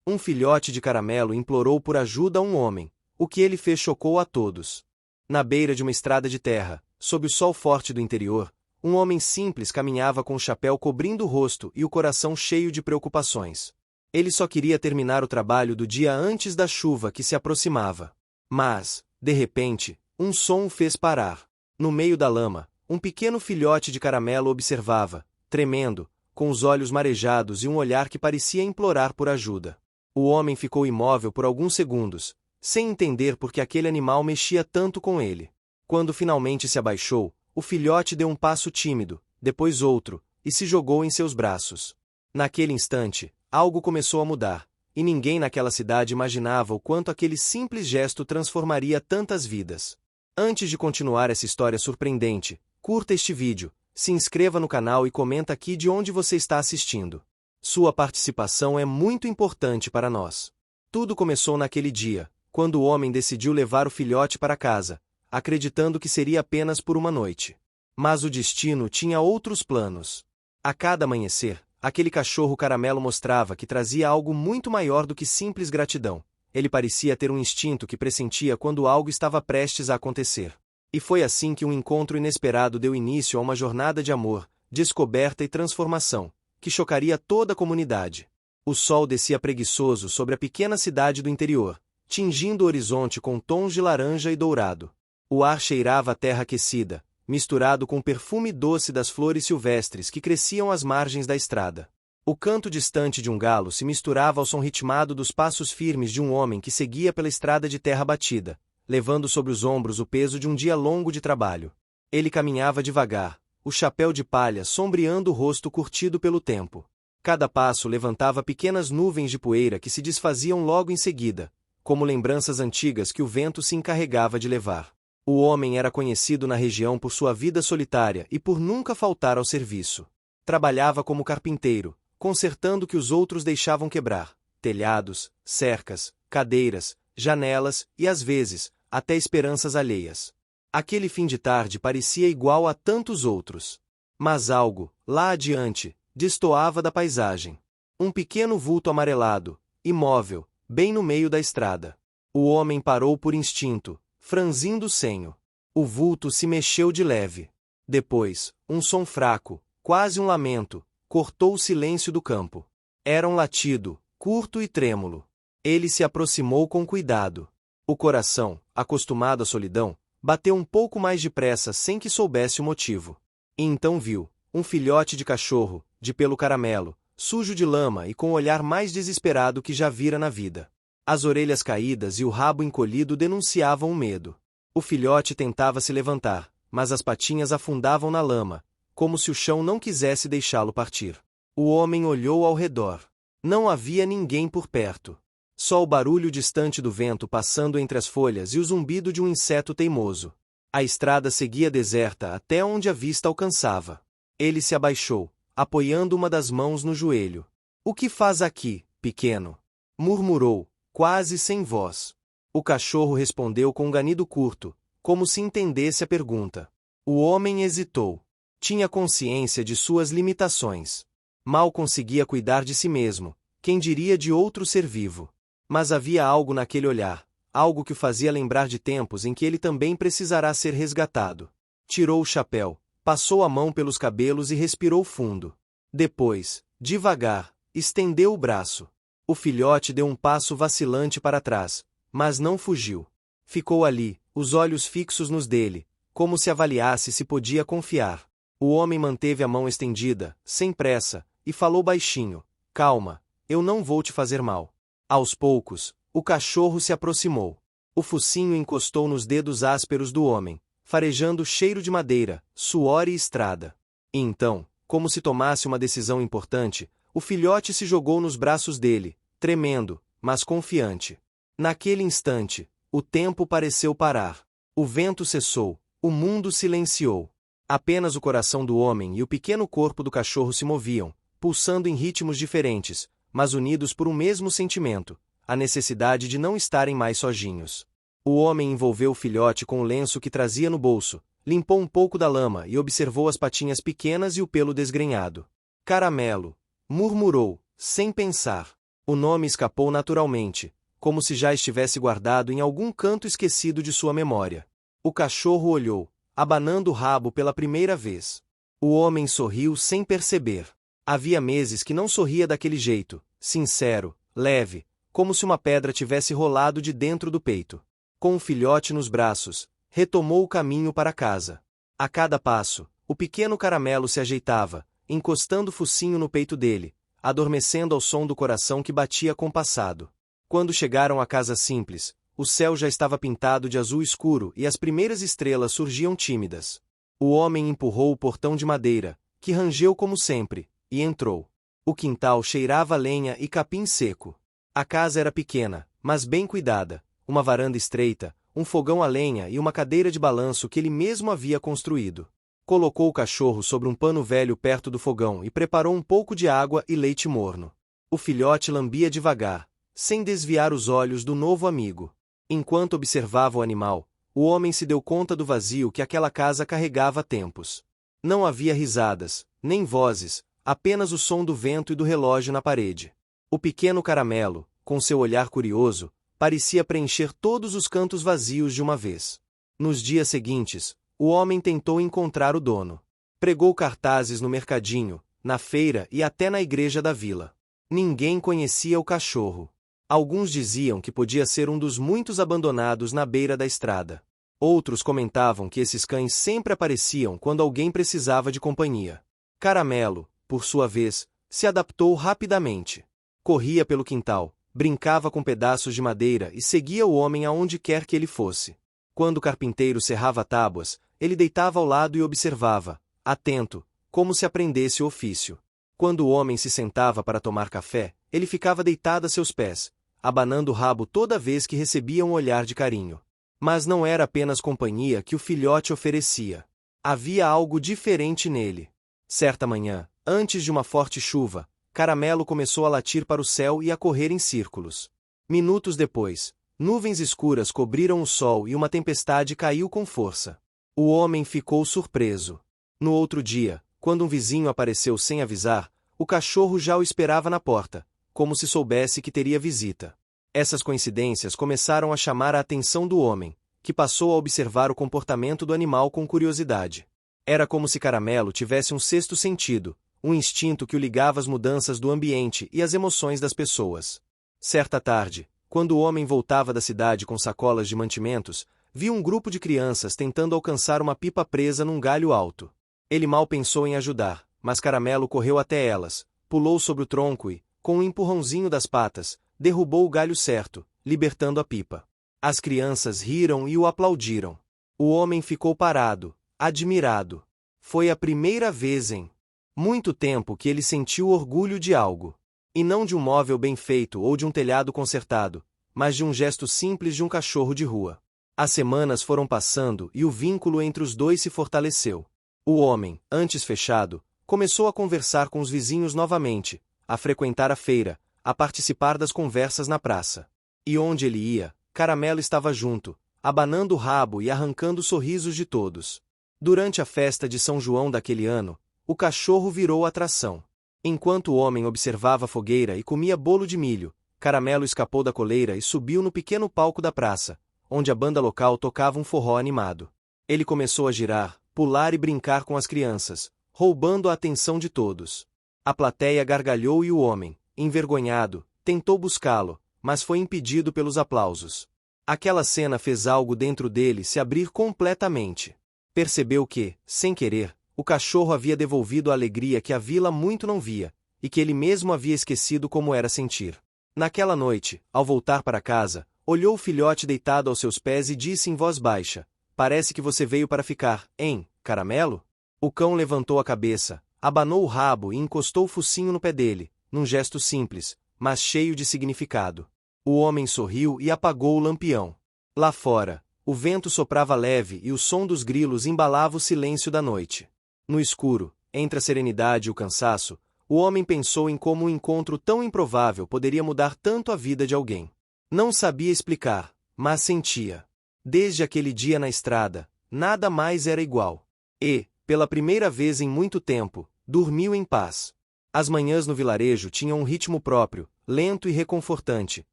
Um filhote de caramelo implorou por ajuda a um homem. O que ele fez chocou a todos. Na beira de uma estrada de terra, sob o sol forte do interior, um homem simples caminhava com o chapéu cobrindo o rosto e o coração cheio de preocupações. Ele só queria terminar o trabalho do dia antes da chuva que se aproximava. Mas, de repente, um som o fez parar. No meio da lama, um pequeno filhote de caramelo observava, tremendo, com os olhos marejados e um olhar que parecia implorar por ajuda. O homem ficou imóvel por alguns segundos, sem entender por que aquele animal mexia tanto com ele. Quando finalmente se abaixou, o filhote deu um passo tímido, depois outro, e se jogou em seus braços. Naquele instante, algo começou a mudar, e ninguém naquela cidade imaginava o quanto aquele simples gesto transformaria tantas vidas. Antes de continuar essa história surpreendente, curta este vídeo, se inscreva no canal e comenta aqui de onde você está assistindo. Sua participação é muito importante para nós. Tudo começou naquele dia, quando o homem decidiu levar o filhote para casa, acreditando que seria apenas por uma noite. Mas o destino tinha outros planos. A cada amanhecer, aquele cachorro caramelo mostrava que trazia algo muito maior do que simples gratidão. Ele parecia ter um instinto que pressentia quando algo estava prestes a acontecer. E foi assim que um encontro inesperado deu início a uma jornada de amor, descoberta e transformação, que chocaria toda a comunidade. O sol descia preguiçoso sobre a pequena cidade do interior, tingindo o horizonte com tons de laranja e dourado. O ar cheirava a terra aquecida, misturado com o perfume doce das flores silvestres que cresciam às margens da estrada. O canto distante de um galo se misturava ao som ritmado dos passos firmes de um homem que seguia pela estrada de terra batida, levando sobre os ombros o peso de um dia longo de trabalho. Ele caminhava devagar, o chapéu de palha sombreando o rosto curtido pelo tempo. Cada passo levantava pequenas nuvens de poeira que se desfaziam logo em seguida, como lembranças antigas que o vento se encarregava de levar. O homem era conhecido na região por sua vida solitária e por nunca faltar ao serviço. Trabalhava como carpinteiro, consertando o que os outros deixavam quebrar: telhados, cercas, cadeiras, janelas e, às vezes, até esperanças alheias. Aquele fim de tarde parecia igual a tantos outros. Mas algo, lá adiante, destoava da paisagem. Um pequeno vulto amarelado, imóvel, bem no meio da estrada. O homem parou por instinto, franzindo o senho. O vulto se mexeu de leve. Depois, um som fraco, quase um lamento, cortou o silêncio do campo. Era um latido, curto e trêmulo. Ele se aproximou com cuidado. O coração, acostumado à solidão, bateu um pouco mais depressa sem que soubesse o motivo. E então viu um filhote de cachorro, de pelo caramelo, sujo de lama e com o olhar mais desesperado que já vira na vida. As orelhas caídas e o rabo encolhido denunciavam o medo. O filhote tentava se levantar, mas as patinhas afundavam na lama, como se o chão não quisesse deixá-lo partir. O homem olhou ao redor. Não havia ninguém por perto. Só o barulho distante do vento passando entre as folhas e o zumbido de um inseto teimoso. A estrada seguia deserta até onde a vista alcançava. Ele se abaixou, apoiando uma das mãos no joelho. "O que faz aqui, pequeno?" murmurou, quase sem voz. O cachorro respondeu com um ganido curto, como se entendesse a pergunta. O homem hesitou. Tinha consciência de suas limitações. Mal conseguia cuidar de si mesmo, quem diria de outro ser vivo. Mas havia algo naquele olhar, algo que o fazia lembrar de tempos em que ele também precisará ser resgatado. Tirou o chapéu, passou a mão pelos cabelos e respirou fundo. Depois, devagar, estendeu o braço. O filhote deu um passo vacilante para trás, mas não fugiu. Ficou ali, os olhos fixos nos dele, como se avaliasse se podia confiar. O homem manteve a mão estendida, sem pressa, e falou baixinho: "Calma, eu não vou te fazer mal." Aos poucos, o cachorro se aproximou. O focinho encostou nos dedos ásperos do homem, farejando cheiro de madeira, suor e estrada. E então, como se tomasse uma decisão importante, o filhote se jogou nos braços dele, tremendo, mas confiante. Naquele instante, o tempo pareceu parar. O vento cessou, o mundo silenciou. Apenas o coração do homem e o pequeno corpo do cachorro se moviam, pulsando em ritmos diferentes, mas unidos por um mesmo sentimento: a necessidade de não estarem mais sozinhos. O homem envolveu o filhote com o lenço que trazia no bolso, limpou um pouco da lama e observou as patinhas pequenas e o pelo desgrenhado. "Caramelo", murmurou, sem pensar. O nome escapou naturalmente, como se já estivesse guardado em algum canto esquecido de sua memória. O cachorro olhou, abanando o rabo pela primeira vez. O homem sorriu sem perceber. Havia meses que não sorria daquele jeito, sincero, leve, como se uma pedra tivesse rolado de dentro do peito. Com o filhote nos braços, retomou o caminho para casa. A cada passo, o pequeno caramelo se ajeitava, encostando o focinho no peito dele, adormecendo ao som do coração que batia compassado. Quando chegaram à casa simples, o céu já estava pintado de azul escuro e as primeiras estrelas surgiam tímidas. O homem empurrou o portão de madeira, que rangeu como sempre, e entrou. O quintal cheirava a lenha e capim seco. A casa era pequena, mas bem cuidada, uma varanda estreita, um fogão a lenha e uma cadeira de balanço que ele mesmo havia construído. Colocou o cachorro sobre um pano velho perto do fogão e preparou um pouco de água e leite morno. O filhote lambia devagar, sem desviar os olhos do novo amigo. Enquanto observava o animal, o homem se deu conta do vazio que aquela casa carregava há tempos. Não havia risadas, nem vozes, apenas o som do vento e do relógio na parede. O pequeno caramelo, com seu olhar curioso, parecia preencher todos os cantos vazios de uma vez. Nos dias seguintes, o homem tentou encontrar o dono. Pregou cartazes no mercadinho, na feira e até na igreja da vila. Ninguém conhecia o cachorro. Alguns diziam que podia ser um dos muitos abandonados na beira da estrada. Outros comentavam que esses cães sempre apareciam quando alguém precisava de companhia. Caramelo, por sua vez, se adaptou rapidamente. Corria pelo quintal, brincava com pedaços de madeira e seguia o homem aonde quer que ele fosse. Quando o carpinteiro serrava tábuas, ele deitava ao lado e observava, atento, como se aprendesse o ofício. Quando o homem se sentava para tomar café, ele ficava deitado a seus pés, abanando o rabo toda vez que recebia um olhar de carinho. Mas não era apenas companhia que o filhote oferecia. Havia algo diferente nele. Certa manhã, antes de uma forte chuva, Caramelo começou a latir para o céu e a correr em círculos. Minutos depois, nuvens escuras cobriram o sol e uma tempestade caiu com força. O homem ficou surpreso. No outro dia, quando um vizinho apareceu sem avisar, o cachorro já o esperava na porta, como se soubesse que teria visita. Essas coincidências começaram a chamar a atenção do homem, que passou a observar o comportamento do animal com curiosidade. Era como se Caramelo tivesse um sexto sentido, um instinto que o ligava às mudanças do ambiente e às emoções das pessoas. Certa tarde, quando o homem voltava da cidade com sacolas de mantimentos, viu um grupo de crianças tentando alcançar uma pipa presa num galho alto. Ele mal pensou em ajudar, mas Caramelo correu até elas, pulou sobre o tronco e, com um empurrãozinho das patas, derrubou o galho certo, libertando a pipa. As crianças riram e o aplaudiram. O homem ficou parado, admirado. Foi a primeira vez em muito tempo que ele sentiu orgulho de algo. E não de um móvel bem feito ou de um telhado consertado, mas de um gesto simples de um cachorro de rua. As semanas foram passando e o vínculo entre os dois se fortaleceu. O homem, antes fechado, começou a conversar com os vizinhos novamente, a frequentar a feira, a participar das conversas na praça. E onde ele ia, Caramelo estava junto, abanando o rabo e arrancando sorrisos de todos. Durante a festa de São João daquele ano, o cachorro virou atração. Enquanto o homem observava a fogueira e comia bolo de milho, Caramelo escapou da coleira e subiu no pequeno palco da praça, onde a banda local tocava um forró animado. Ele começou a girar, pular e brincar com as crianças, roubando a atenção de todos. A plateia gargalhou e o homem, envergonhado, tentou buscá-lo, mas foi impedido pelos aplausos. Aquela cena fez algo dentro dele se abrir completamente. Percebeu que, sem querer, o cachorro havia devolvido a alegria que a vila muito não via, e que ele mesmo havia esquecido como era sentir. Naquela noite, ao voltar para casa, olhou o filhote deitado aos seus pés e disse em voz baixa: "Parece que você veio para ficar, hein, Caramelo?" O cão levantou a cabeça, abanou o rabo e encostou o focinho no pé dele, num gesto simples, mas cheio de significado. O homem sorriu e apagou o lampião. Lá fora, o vento soprava leve e o som dos grilos embalava o silêncio da noite. No escuro, entre a serenidade e o cansaço, o homem pensou em como um encontro tão improvável poderia mudar tanto a vida de alguém. Não sabia explicar, mas sentia. Desde aquele dia na estrada, nada mais era igual. E, pela primeira vez em muito tempo, dormiu em paz. As manhãs no vilarejo tinham um ritmo próprio, lento e reconfortante,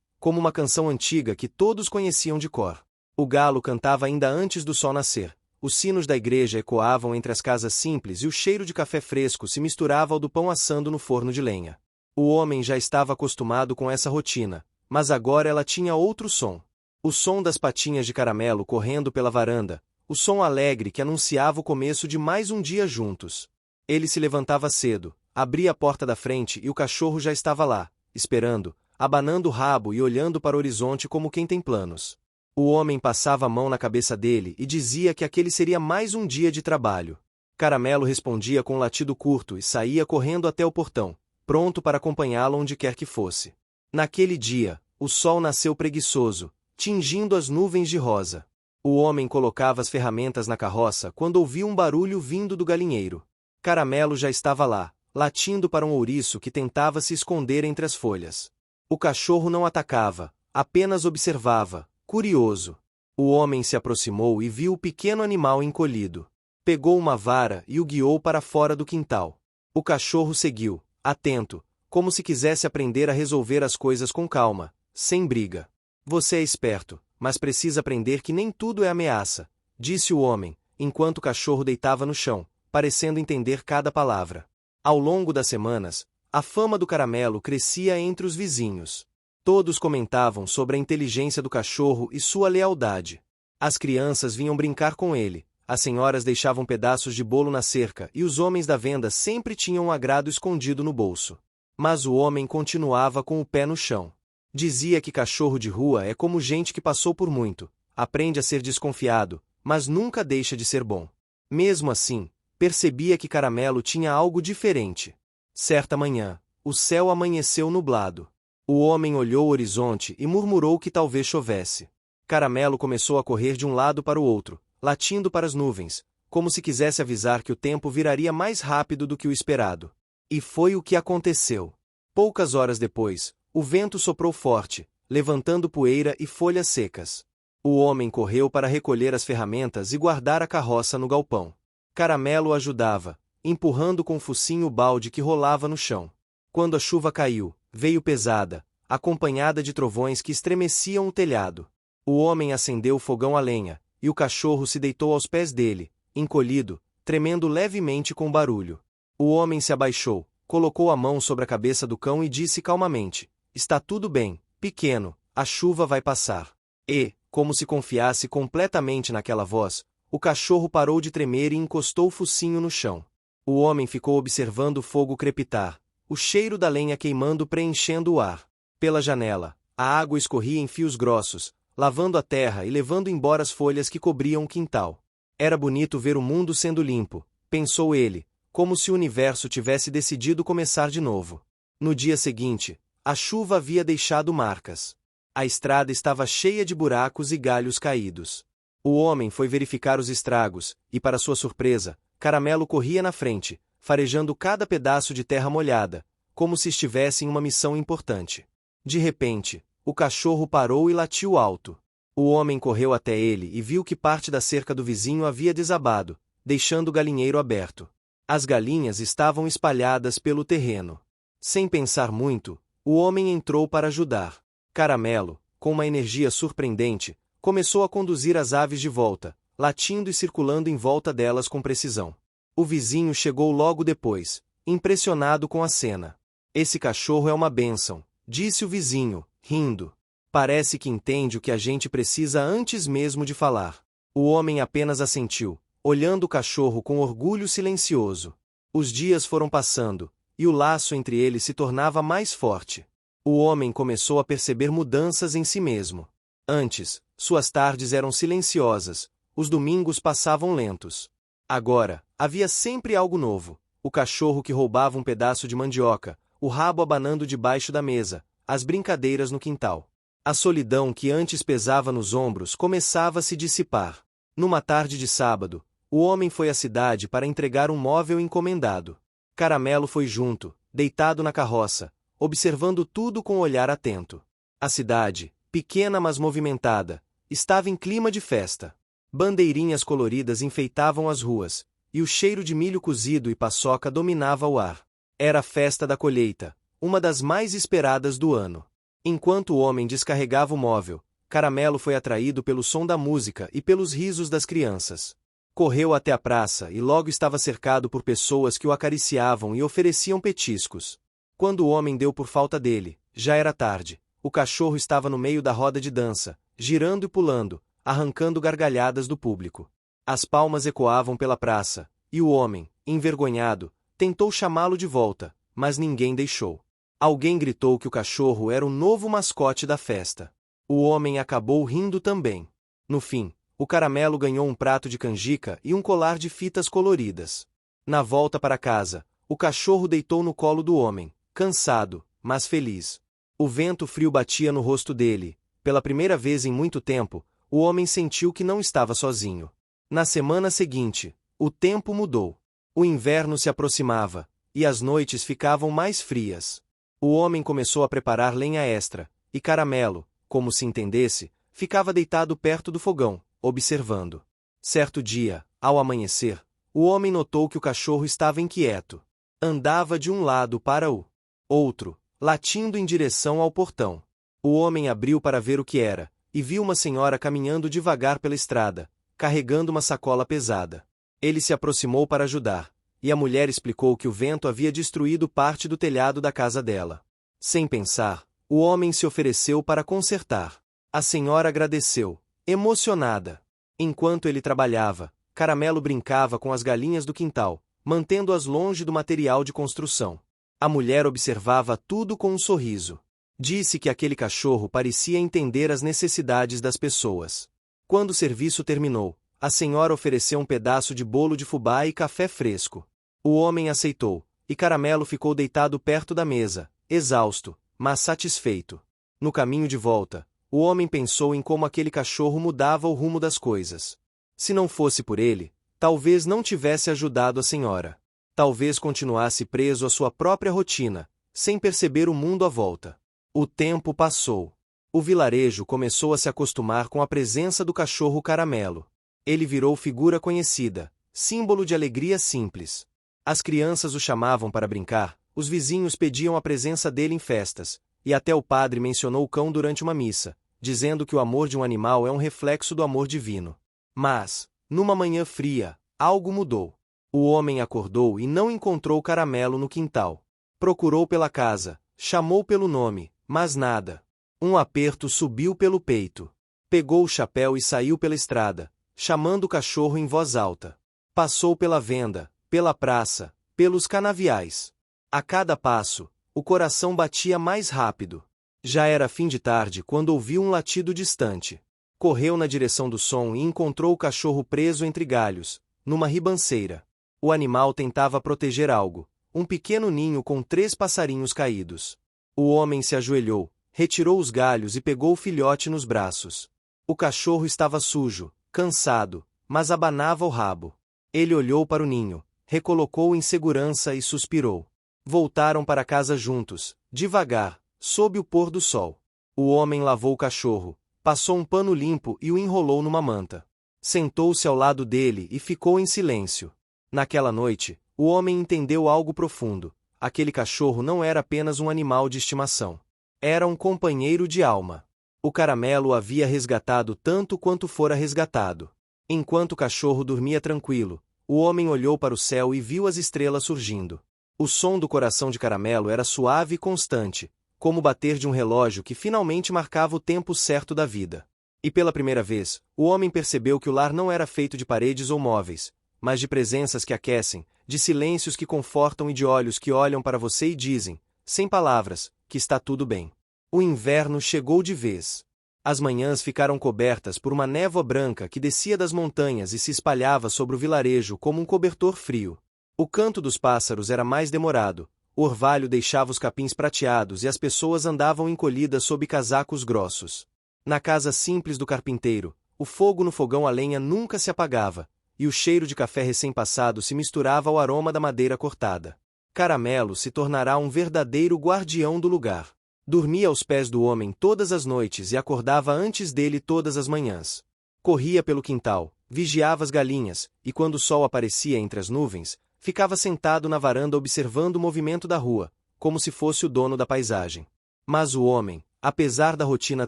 como uma canção antiga que todos conheciam de cor. O galo cantava ainda antes do sol nascer, os sinos da igreja ecoavam entre as casas simples e o cheiro de café fresco se misturava ao do pão assando no forno de lenha. O homem já estava acostumado com essa rotina, mas agora ela tinha outro som. O som das patinhas de caramelo correndo pela varanda, o som alegre que anunciava o começo de mais um dia juntos. Ele se levantava cedo, abria a porta da frente e o cachorro já estava lá, esperando, abanando o rabo e olhando para o horizonte como quem tem planos. O homem passava a mão na cabeça dele e dizia que aquele seria mais um dia de trabalho. Caramelo respondia com um latido curto e saía correndo até o portão, pronto para acompanhá-lo onde quer que fosse. Naquele dia, o sol nasceu preguiçoso, tingindo as nuvens de rosa. O homem colocava as ferramentas na carroça quando ouviu um barulho vindo do galinheiro. Caramelo já estava lá, latindo para um ouriço que tentava se esconder entre as folhas. O cachorro não atacava, apenas observava, curioso. O homem se aproximou e viu o pequeno animal encolhido. Pegou uma vara e o guiou para fora do quintal. O cachorro seguiu, atento, como se quisesse aprender a resolver as coisas com calma, sem briga. Você é esperto, mas precisa aprender que nem tudo é ameaça, disse o homem, enquanto o cachorro deitava no chão, parecendo entender cada palavra. Ao longo das semanas, a fama do caramelo crescia entre os vizinhos. Todos comentavam sobre a inteligência do cachorro e sua lealdade. As crianças vinham brincar com ele, as senhoras deixavam pedaços de bolo na cerca e os homens da venda sempre tinham um agrado escondido no bolso. Mas o homem continuava com o pé no chão. Dizia que cachorro de rua é como gente que passou por muito, aprende a ser desconfiado, mas nunca deixa de ser bom. Mesmo assim, percebia que Caramelo tinha algo diferente. Certa manhã, o céu amanheceu nublado. O homem olhou o horizonte e murmurou que talvez chovesse. Caramelo começou a correr de um lado para o outro, latindo para as nuvens, como se quisesse avisar que o tempo viraria mais rápido do que o esperado. E foi o que aconteceu. Poucas horas depois, o vento soprou forte, levantando poeira e folhas secas. O homem correu para recolher as ferramentas e guardar a carroça no galpão. Caramelo ajudava, empurrando com o focinho o balde que rolava no chão. Quando a chuva caiu, veio pesada, acompanhada de trovões que estremeciam o telhado. O homem acendeu o fogão a lenha, e o cachorro se deitou aos pés dele, encolhido, tremendo levemente com barulho. O homem se abaixou, colocou a mão sobre a cabeça do cão e disse calmamente: "Está tudo bem, pequeno, a chuva vai passar." E, como se confiasse completamente naquela voz, o cachorro parou de tremer e encostou o focinho no chão. O homem ficou observando o fogo crepitar, o cheiro da lenha queimando preenchendo o ar. Pela janela, a água escorria em fios grossos, lavando a terra e levando embora as folhas que cobriam o quintal. Era bonito ver o mundo sendo limpo, pensou ele, como se o universo tivesse decidido começar de novo. No dia seguinte, a chuva havia deixado marcas. A estrada estava cheia de buracos e galhos caídos. O homem foi verificar os estragos, e para sua surpresa, Caramelo corria na frente, farejando cada pedaço de terra molhada, como se estivesse em uma missão importante. De repente, o cachorro parou e latiu alto. O homem correu até ele e viu que parte da cerca do vizinho havia desabado, deixando o galinheiro aberto. As galinhas estavam espalhadas pelo terreno. Sem pensar muito, o homem entrou para ajudar. Caramelo, com uma energia surpreendente, começou a conduzir as aves de volta, latindo e circulando em volta delas com precisão. O vizinho chegou logo depois, impressionado com a cena. "Esse cachorro é uma bênção", disse o vizinho, rindo. "Parece que entende o que a gente precisa antes mesmo de falar." O homem apenas assentiu, olhando o cachorro com orgulho silencioso. Os dias foram passando, e o laço entre eles se tornava mais forte. O homem começou a perceber mudanças em si mesmo. Antes, suas tardes eram silenciosas, os domingos passavam lentos. Agora, havia sempre algo novo: o cachorro que roubava um pedaço de mandioca, o rabo abanando debaixo da mesa, as brincadeiras no quintal. A solidão que antes pesava nos ombros começava a se dissipar. Numa tarde de sábado, o homem foi à cidade para entregar um móvel encomendado. Caramelo foi junto, deitado na carroça, observando tudo com um olhar atento. A cidade, pequena mas movimentada, estava em clima de festa. Bandeirinhas coloridas enfeitavam as ruas, e o cheiro de milho cozido e paçoca dominava o ar. Era a festa da colheita, uma das mais esperadas do ano. Enquanto o homem descarregava o móvel, Caramelo foi atraído pelo som da música e pelos risos das crianças. Correu até a praça e logo estava cercado por pessoas que o acariciavam e ofereciam petiscos. Quando o homem deu por falta dele, já era tarde. O cachorro estava no meio da roda de dança, girando e pulando, arrancando gargalhadas do público. As palmas ecoavam pela praça, e o homem, envergonhado, tentou chamá-lo de volta, mas ninguém deixou. Alguém gritou que o cachorro era o novo mascote da festa. O homem acabou rindo também. No fim, o Caramelo ganhou um prato de canjica e um colar de fitas coloridas. Na volta para casa, o cachorro deitou no colo do homem, cansado, mas feliz. O vento frio batia no rosto dele. Pela primeira vez em muito tempo, o homem sentiu que não estava sozinho. Na semana seguinte, o tempo mudou. O inverno se aproximava, e as noites ficavam mais frias. O homem começou a preparar lenha extra, e Caramelo, como se entendesse, ficava deitado perto do fogão, observando. Certo dia, ao amanhecer, o homem notou que o cachorro estava inquieto. Andava de um lado para o outro, latindo em direção ao portão. O homem abriu para ver o que era, e viu uma senhora caminhando devagar pela estrada, carregando uma sacola pesada. Ele se aproximou para ajudar, e a mulher explicou que o vento havia destruído parte do telhado da casa dela. Sem pensar, o homem se ofereceu para consertar. A senhora agradeceu, emocionada. Enquanto ele trabalhava, Caramelo brincava com as galinhas do quintal, mantendo-as longe do material de construção. A mulher observava tudo com um sorriso. Disse que aquele cachorro parecia entender as necessidades das pessoas. Quando o serviço terminou, a senhora ofereceu um pedaço de bolo de fubá e café fresco. O homem aceitou, e Caramelo ficou deitado perto da mesa, exausto, mas satisfeito. No caminho de volta, o homem pensou em como aquele cachorro mudava o rumo das coisas. Se não fosse por ele, talvez não tivesse ajudado a senhora. Talvez continuasse preso à sua própria rotina, sem perceber o mundo à volta. O tempo passou. O vilarejo começou a se acostumar com a presença do cachorro Caramelo. Ele virou figura conhecida, símbolo de alegria simples. As crianças o chamavam para brincar, os vizinhos pediam a presença dele em festas, e até o padre mencionou o cão durante uma missa, dizendo que o amor de um animal é um reflexo do amor divino. Mas, numa manhã fria, algo mudou. O homem acordou e não encontrou Caramelo no quintal. Procurou pela casa, chamou pelo nome, mas nada. Um aperto subiu pelo peito. Pegou o chapéu e saiu pela estrada, chamando o cachorro em voz alta. Passou pela venda, pela praça, pelos canaviais. A cada passo, o coração batia mais rápido. Já era fim de tarde quando ouviu um latido distante. Correu na direção do som e encontrou o cachorro preso entre galhos, numa ribanceira. O animal tentava proteger algo, um pequeno ninho com 3 passarinhos caídos. O homem se ajoelhou, retirou os galhos e pegou o filhote nos braços. O cachorro estava sujo, cansado, mas abanava o rabo. Ele olhou para o ninho, recolocou-o em segurança e suspirou. Voltaram para casa juntos, devagar, sob o pôr do sol. O homem lavou o cachorro, passou um pano limpo e o enrolou numa manta. Sentou-se ao lado dele e ficou em silêncio. Naquela noite, o homem entendeu algo profundo. Aquele cachorro não era apenas um animal de estimação. Era um companheiro de alma. O Caramelo o havia resgatado tanto quanto fora resgatado. Enquanto o cachorro dormia tranquilo, o homem olhou para o céu e viu as estrelas surgindo. O som do coração de Caramelo era suave e constante, como o bater de um relógio que finalmente marcava o tempo certo da vida. E pela primeira vez, o homem percebeu que o lar não era feito de paredes ou móveis, mas de presenças que aquecem, de silêncios que confortam e de olhos que olham para você e dizem, sem palavras, que está tudo bem. O inverno chegou de vez. As manhãs ficaram cobertas por uma névoa branca que descia das montanhas e se espalhava sobre o vilarejo como um cobertor frio. O canto dos pássaros era mais demorado, o orvalho deixava os capins prateados e as pessoas andavam encolhidas sob casacos grossos. Na casa simples do carpinteiro, o fogo no fogão a lenha nunca se apagava, e o cheiro de café recém-passado se misturava ao aroma da madeira cortada. Caramelo se tornará um verdadeiro guardião do lugar. Dormia aos pés do homem todas as noites e acordava antes dele todas as manhãs. Corria pelo quintal, vigiava as galinhas, e quando o sol aparecia entre as nuvens, Ficava sentado na varanda observando o movimento da rua, como se fosse o dono da paisagem. Mas o homem, apesar da rotina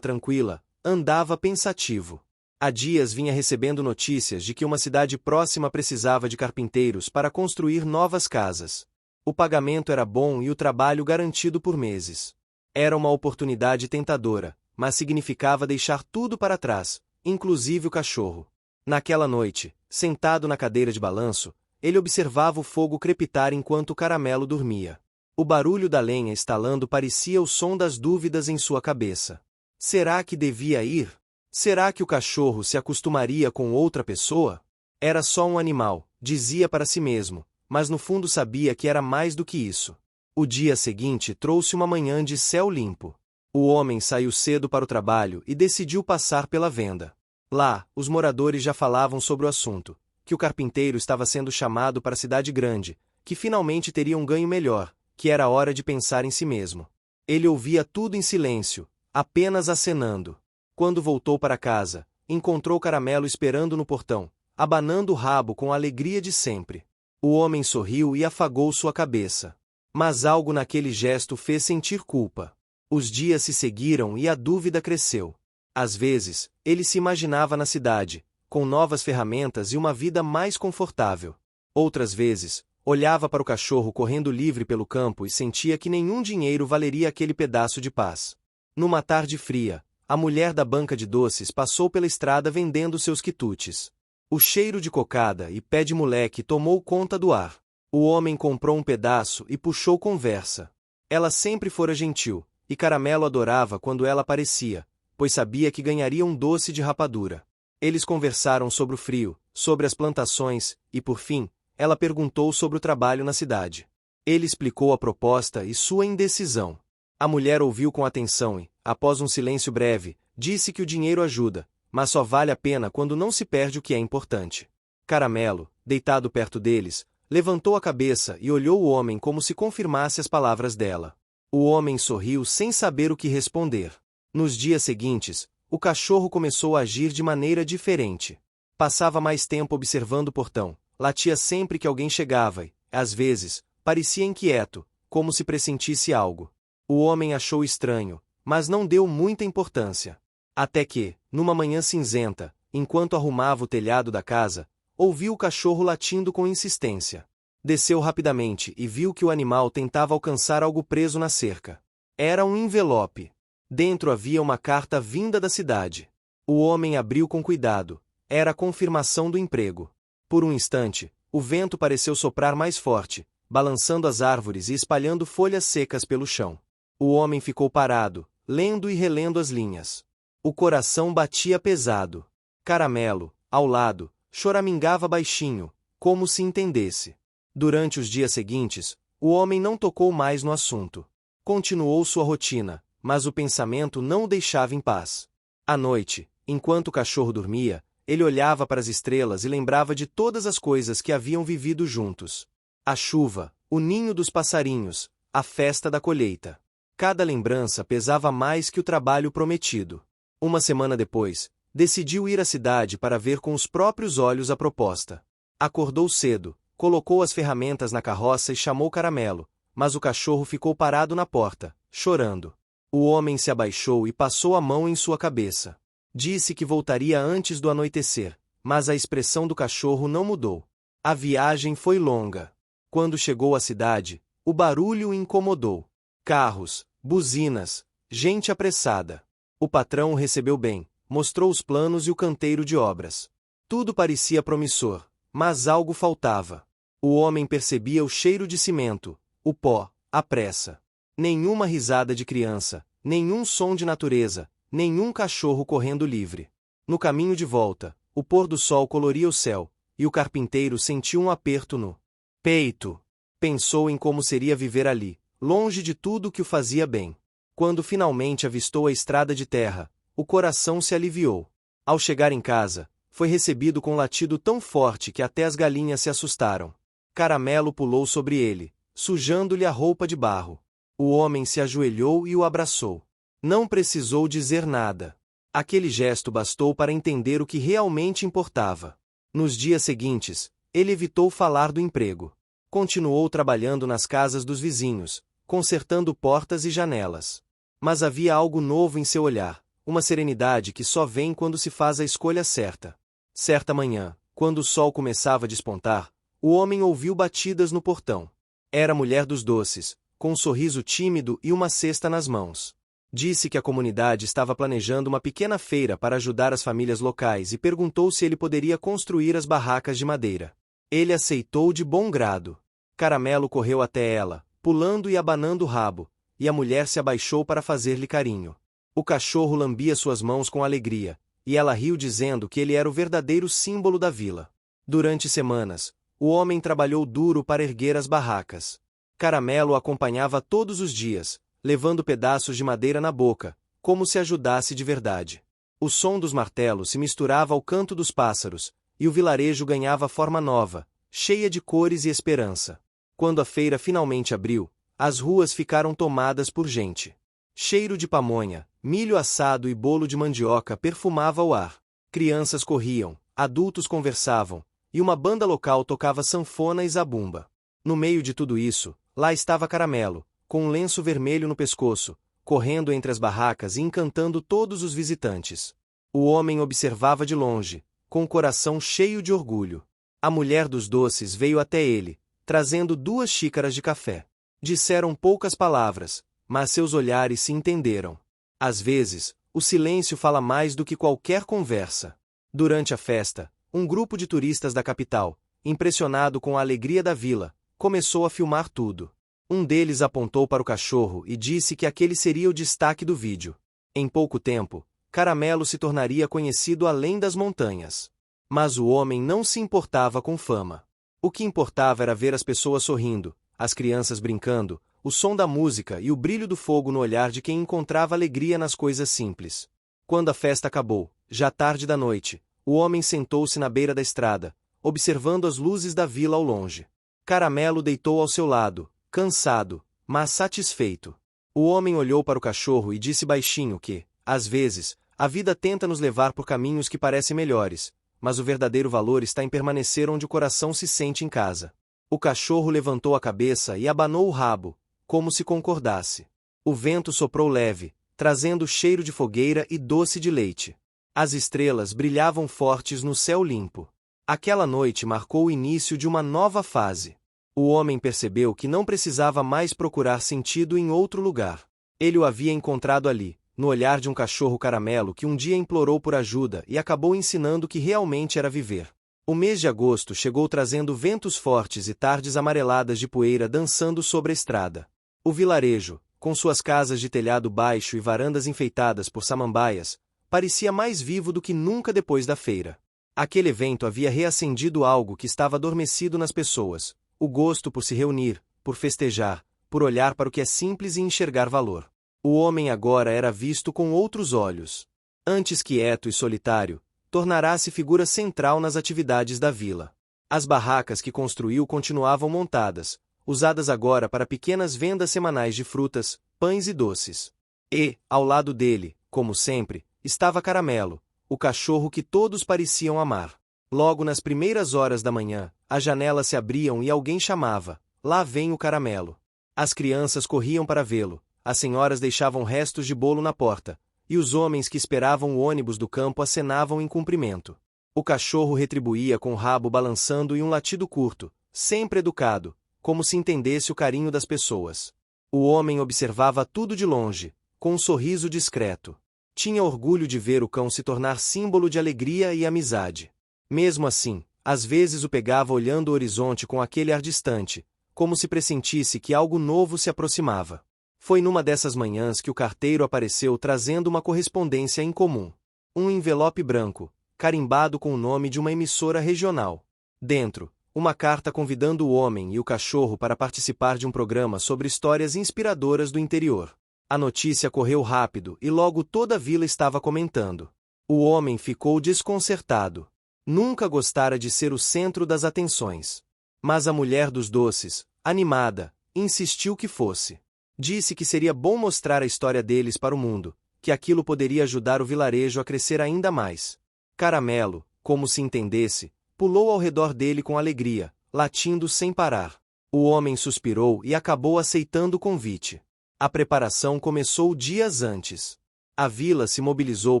tranquila, andava pensativo. Há dias vinha recebendo notícias de que uma cidade próxima precisava de carpinteiros para construir novas casas. O pagamento era bom e o trabalho garantido por meses. Era uma oportunidade tentadora, mas significava deixar tudo para trás, inclusive o cachorro. Naquela noite, sentado na cadeira de balanço, ele observava o fogo crepitar enquanto o Caramelo dormia. O barulho da lenha estalando parecia o som das dúvidas em sua cabeça. Será que devia ir? Será que o cachorro se acostumaria com outra pessoa? Era só um animal, dizia para si mesmo, mas no fundo sabia que era mais do que isso. O dia seguinte trouxe uma manhã de céu limpo. O homem saiu cedo para o trabalho e decidiu passar pela venda. Lá, os moradores já falavam sobre o assunto, que o carpinteiro estava sendo chamado para a cidade grande, que finalmente teria um ganho melhor, que era hora de pensar em si mesmo. Ele ouvia tudo em silêncio, apenas acenando. Quando voltou para casa, encontrou Caramelo esperando no portão, abanando o rabo com a alegria de sempre. O homem sorriu e afagou sua cabeça. Mas algo naquele gesto fez sentir culpa. Os dias se seguiram e a dúvida cresceu. Às vezes, ele se imaginava na cidade, com novas ferramentas e uma vida mais confortável. Outras vezes, olhava para o cachorro correndo livre pelo campo e sentia que nenhum dinheiro valeria aquele pedaço de paz. Numa tarde fria, a mulher da banca de doces passou pela estrada vendendo seus quitutes. O cheiro de cocada e pé de moleque tomou conta do ar. O homem comprou um pedaço e puxou conversa. Ela sempre fora gentil, e Caramelo adorava quando ela aparecia, pois sabia que ganharia um doce de rapadura. Eles conversaram sobre o frio, sobre as plantações, e por fim, ela perguntou sobre o trabalho na cidade. Ele explicou a proposta e sua indecisão. A mulher ouviu com atenção e, após um silêncio breve, disse que o dinheiro ajuda, mas só vale a pena quando não se perde o que é importante. Caramelo, deitado perto deles, levantou a cabeça e olhou o homem como se confirmasse as palavras dela. O homem sorriu sem saber o que responder. Nos dias seguintes, o cachorro começou a agir de maneira diferente. Passava mais tempo observando o portão, latia sempre que alguém chegava e, às vezes, parecia inquieto, como se pressentisse algo. O homem achou estranho, mas não deu muita importância. Até que, numa manhã cinzenta, enquanto arrumava o telhado da casa, ouviu o cachorro latindo com insistência. Desceu rapidamente e viu que o animal tentava alcançar algo preso na cerca. Era um envelope. Dentro havia uma carta vinda da cidade. O homem abriu com cuidado. Era a confirmação do emprego. Por um instante, o vento pareceu soprar mais forte, balançando as árvores e espalhando folhas secas pelo chão. O homem ficou parado, lendo e relendo as linhas. O coração batia pesado. Caramelo, ao lado, choramingava baixinho, como se entendesse. Durante os dias seguintes, o homem não tocou mais no assunto. Continuou sua rotina, mas o pensamento não o deixava em paz. À noite, enquanto o cachorro dormia, ele olhava para as estrelas e lembrava de todas as coisas que haviam vivido juntos. A chuva, o ninho dos passarinhos, a festa da colheita. Cada lembrança pesava mais que o trabalho prometido. Uma semana depois, decidiu ir à cidade para ver com os próprios olhos a proposta. Acordou cedo, colocou as ferramentas na carroça e chamou Caramelo, mas o cachorro ficou parado na porta, chorando. O homem se abaixou e passou a mão em sua cabeça. Disse que voltaria antes do anoitecer, mas a expressão do cachorro não mudou. A viagem foi longa. Quando chegou à cidade, o barulho o incomodou. Carros, buzinas, gente apressada. O patrão o recebeu bem, mostrou os planos e o canteiro de obras. Tudo parecia promissor, mas algo faltava. O homem percebia o cheiro de cimento, o pó, a pressa. Nenhuma risada de criança, nenhum som de natureza, nenhum cachorro correndo livre. No caminho de volta, o pôr do sol coloria o céu, e o carpinteiro sentiu um aperto no peito. Pensou em como seria viver ali, longe de tudo que o fazia bem. Quando finalmente avistou a estrada de terra, o coração se aliviou. Ao chegar em casa, foi recebido com um latido tão forte que até as galinhas se assustaram. Caramelo pulou sobre ele, sujando-lhe a roupa de barro. O homem se ajoelhou e o abraçou. Não precisou dizer nada. Aquele gesto bastou para entender o que realmente importava. Nos dias seguintes, ele evitou falar do emprego. Continuou trabalhando nas casas dos vizinhos, consertando portas e janelas. Mas havia algo novo em seu olhar, uma serenidade que só vem quando se faz a escolha certa. Certa manhã, quando o sol começava a despontar, o homem ouviu batidas no portão. Era a mulher dos doces, com um sorriso tímido e uma cesta nas mãos. Disse que a comunidade estava planejando uma pequena feira para ajudar as famílias locais e perguntou se ele poderia construir as barracas de madeira. Ele aceitou de bom grado. Caramelo correu até ela, pulando e abanando o rabo, e a mulher se abaixou para fazer-lhe carinho. O cachorro lambia suas mãos com alegria, e ela riu dizendo que ele era o verdadeiro símbolo da vila. Durante semanas, o homem trabalhou duro para erguer as barracas. Caramelo o acompanhava todos os dias, levando pedaços de madeira na boca, como se ajudasse de verdade. O som dos martelos se misturava ao canto dos pássaros, e o vilarejo ganhava forma nova, cheia de cores e esperança. Quando a feira finalmente abriu, as ruas ficaram tomadas por gente. Cheiro de pamonha, milho assado e bolo de mandioca perfumava o ar. Crianças corriam, adultos conversavam, e uma banda local tocava sanfona e zabumba. No meio de tudo isso, lá estava Caramelo, com um lenço vermelho no pescoço, correndo entre as barracas e encantando todos os visitantes. O homem observava de longe, com o coração cheio de orgulho. A mulher dos doces veio até ele, trazendo 2 xícaras de café. Disseram poucas palavras, mas seus olhares se entenderam. Às vezes, o silêncio fala mais do que qualquer conversa. Durante a festa, um grupo de turistas da capital, impressionado com a alegria da vila, começou a filmar tudo. Um deles apontou para o cachorro e disse que aquele seria o destaque do vídeo. Em pouco tempo, Caramelo se tornaria conhecido além das montanhas. Mas o homem não se importava com fama. O que importava era ver as pessoas sorrindo, as crianças brincando, o som da música e o brilho do fogo no olhar de quem encontrava alegria nas coisas simples. Quando a festa acabou, já tarde da noite, o homem sentou-se na beira da estrada, observando as luzes da vila ao longe. Caramelo deitou ao seu lado, cansado, mas satisfeito. O homem olhou para o cachorro e disse baixinho que, às vezes, a vida tenta nos levar por caminhos que parecem melhores, mas o verdadeiro valor está em permanecer onde o coração se sente em casa. O cachorro levantou a cabeça e abanou o rabo, como se concordasse. O vento soprou leve, trazendo cheiro de fogueira e doce de leite. As estrelas brilhavam fortes no céu limpo. Aquela noite marcou o início de uma nova fase. O homem percebeu que não precisava mais procurar sentido em outro lugar. Ele o havia encontrado ali, no olhar de um cachorro caramelo que um dia implorou por ajuda e acabou ensinando que realmente era viver. O mês de agosto chegou trazendo ventos fortes e tardes amareladas de poeira dançando sobre a estrada. O vilarejo, com suas casas de telhado baixo e varandas enfeitadas por samambaias, parecia mais vivo do que nunca depois da feira. Aquele evento havia reacendido algo que estava adormecido nas pessoas: o gosto por se reunir, por festejar, por olhar para o que é simples e enxergar valor. O homem agora era visto com outros olhos. Antes quieto e solitário, tornará-se figura central nas atividades da vila. As barracas que construiu continuavam montadas, usadas agora para pequenas vendas semanais de frutas, pães e doces. E, ao lado dele, como sempre, estava Caramelo, o cachorro que todos pareciam amar. Logo nas primeiras horas da manhã, as janelas se abriam e alguém chamava: "Lá vem o Caramelo." As crianças corriam para vê-lo, as senhoras deixavam restos de bolo na porta, e os homens que esperavam o ônibus do campo acenavam em cumprimento. O cachorro retribuía com o rabo balançando e um latido curto, sempre educado, como se entendesse o carinho das pessoas. O homem observava tudo de longe, com um sorriso discreto. Tinha orgulho de ver o cão se tornar símbolo de alegria e amizade. Mesmo assim, às vezes o pegava olhando o horizonte com aquele ar distante, como se pressentisse que algo novo se aproximava. Foi numa dessas manhãs que o carteiro apareceu trazendo uma correspondência incomum. Um envelope branco, carimbado com o nome de uma emissora regional. Dentro, uma carta convidando o homem e o cachorro para participar de um programa sobre histórias inspiradoras do interior. A notícia correu rápido e logo toda a vila estava comentando. O homem ficou desconcertado. Nunca gostara de ser o centro das atenções. Mas a mulher dos doces, animada, insistiu que fosse. Disse que seria bom mostrar a história deles para o mundo, que aquilo poderia ajudar o vilarejo a crescer ainda mais. Caramelo, como se entendesse, pulou ao redor dele com alegria, latindo sem parar. O homem suspirou e acabou aceitando o convite. A preparação começou dias antes. A vila se mobilizou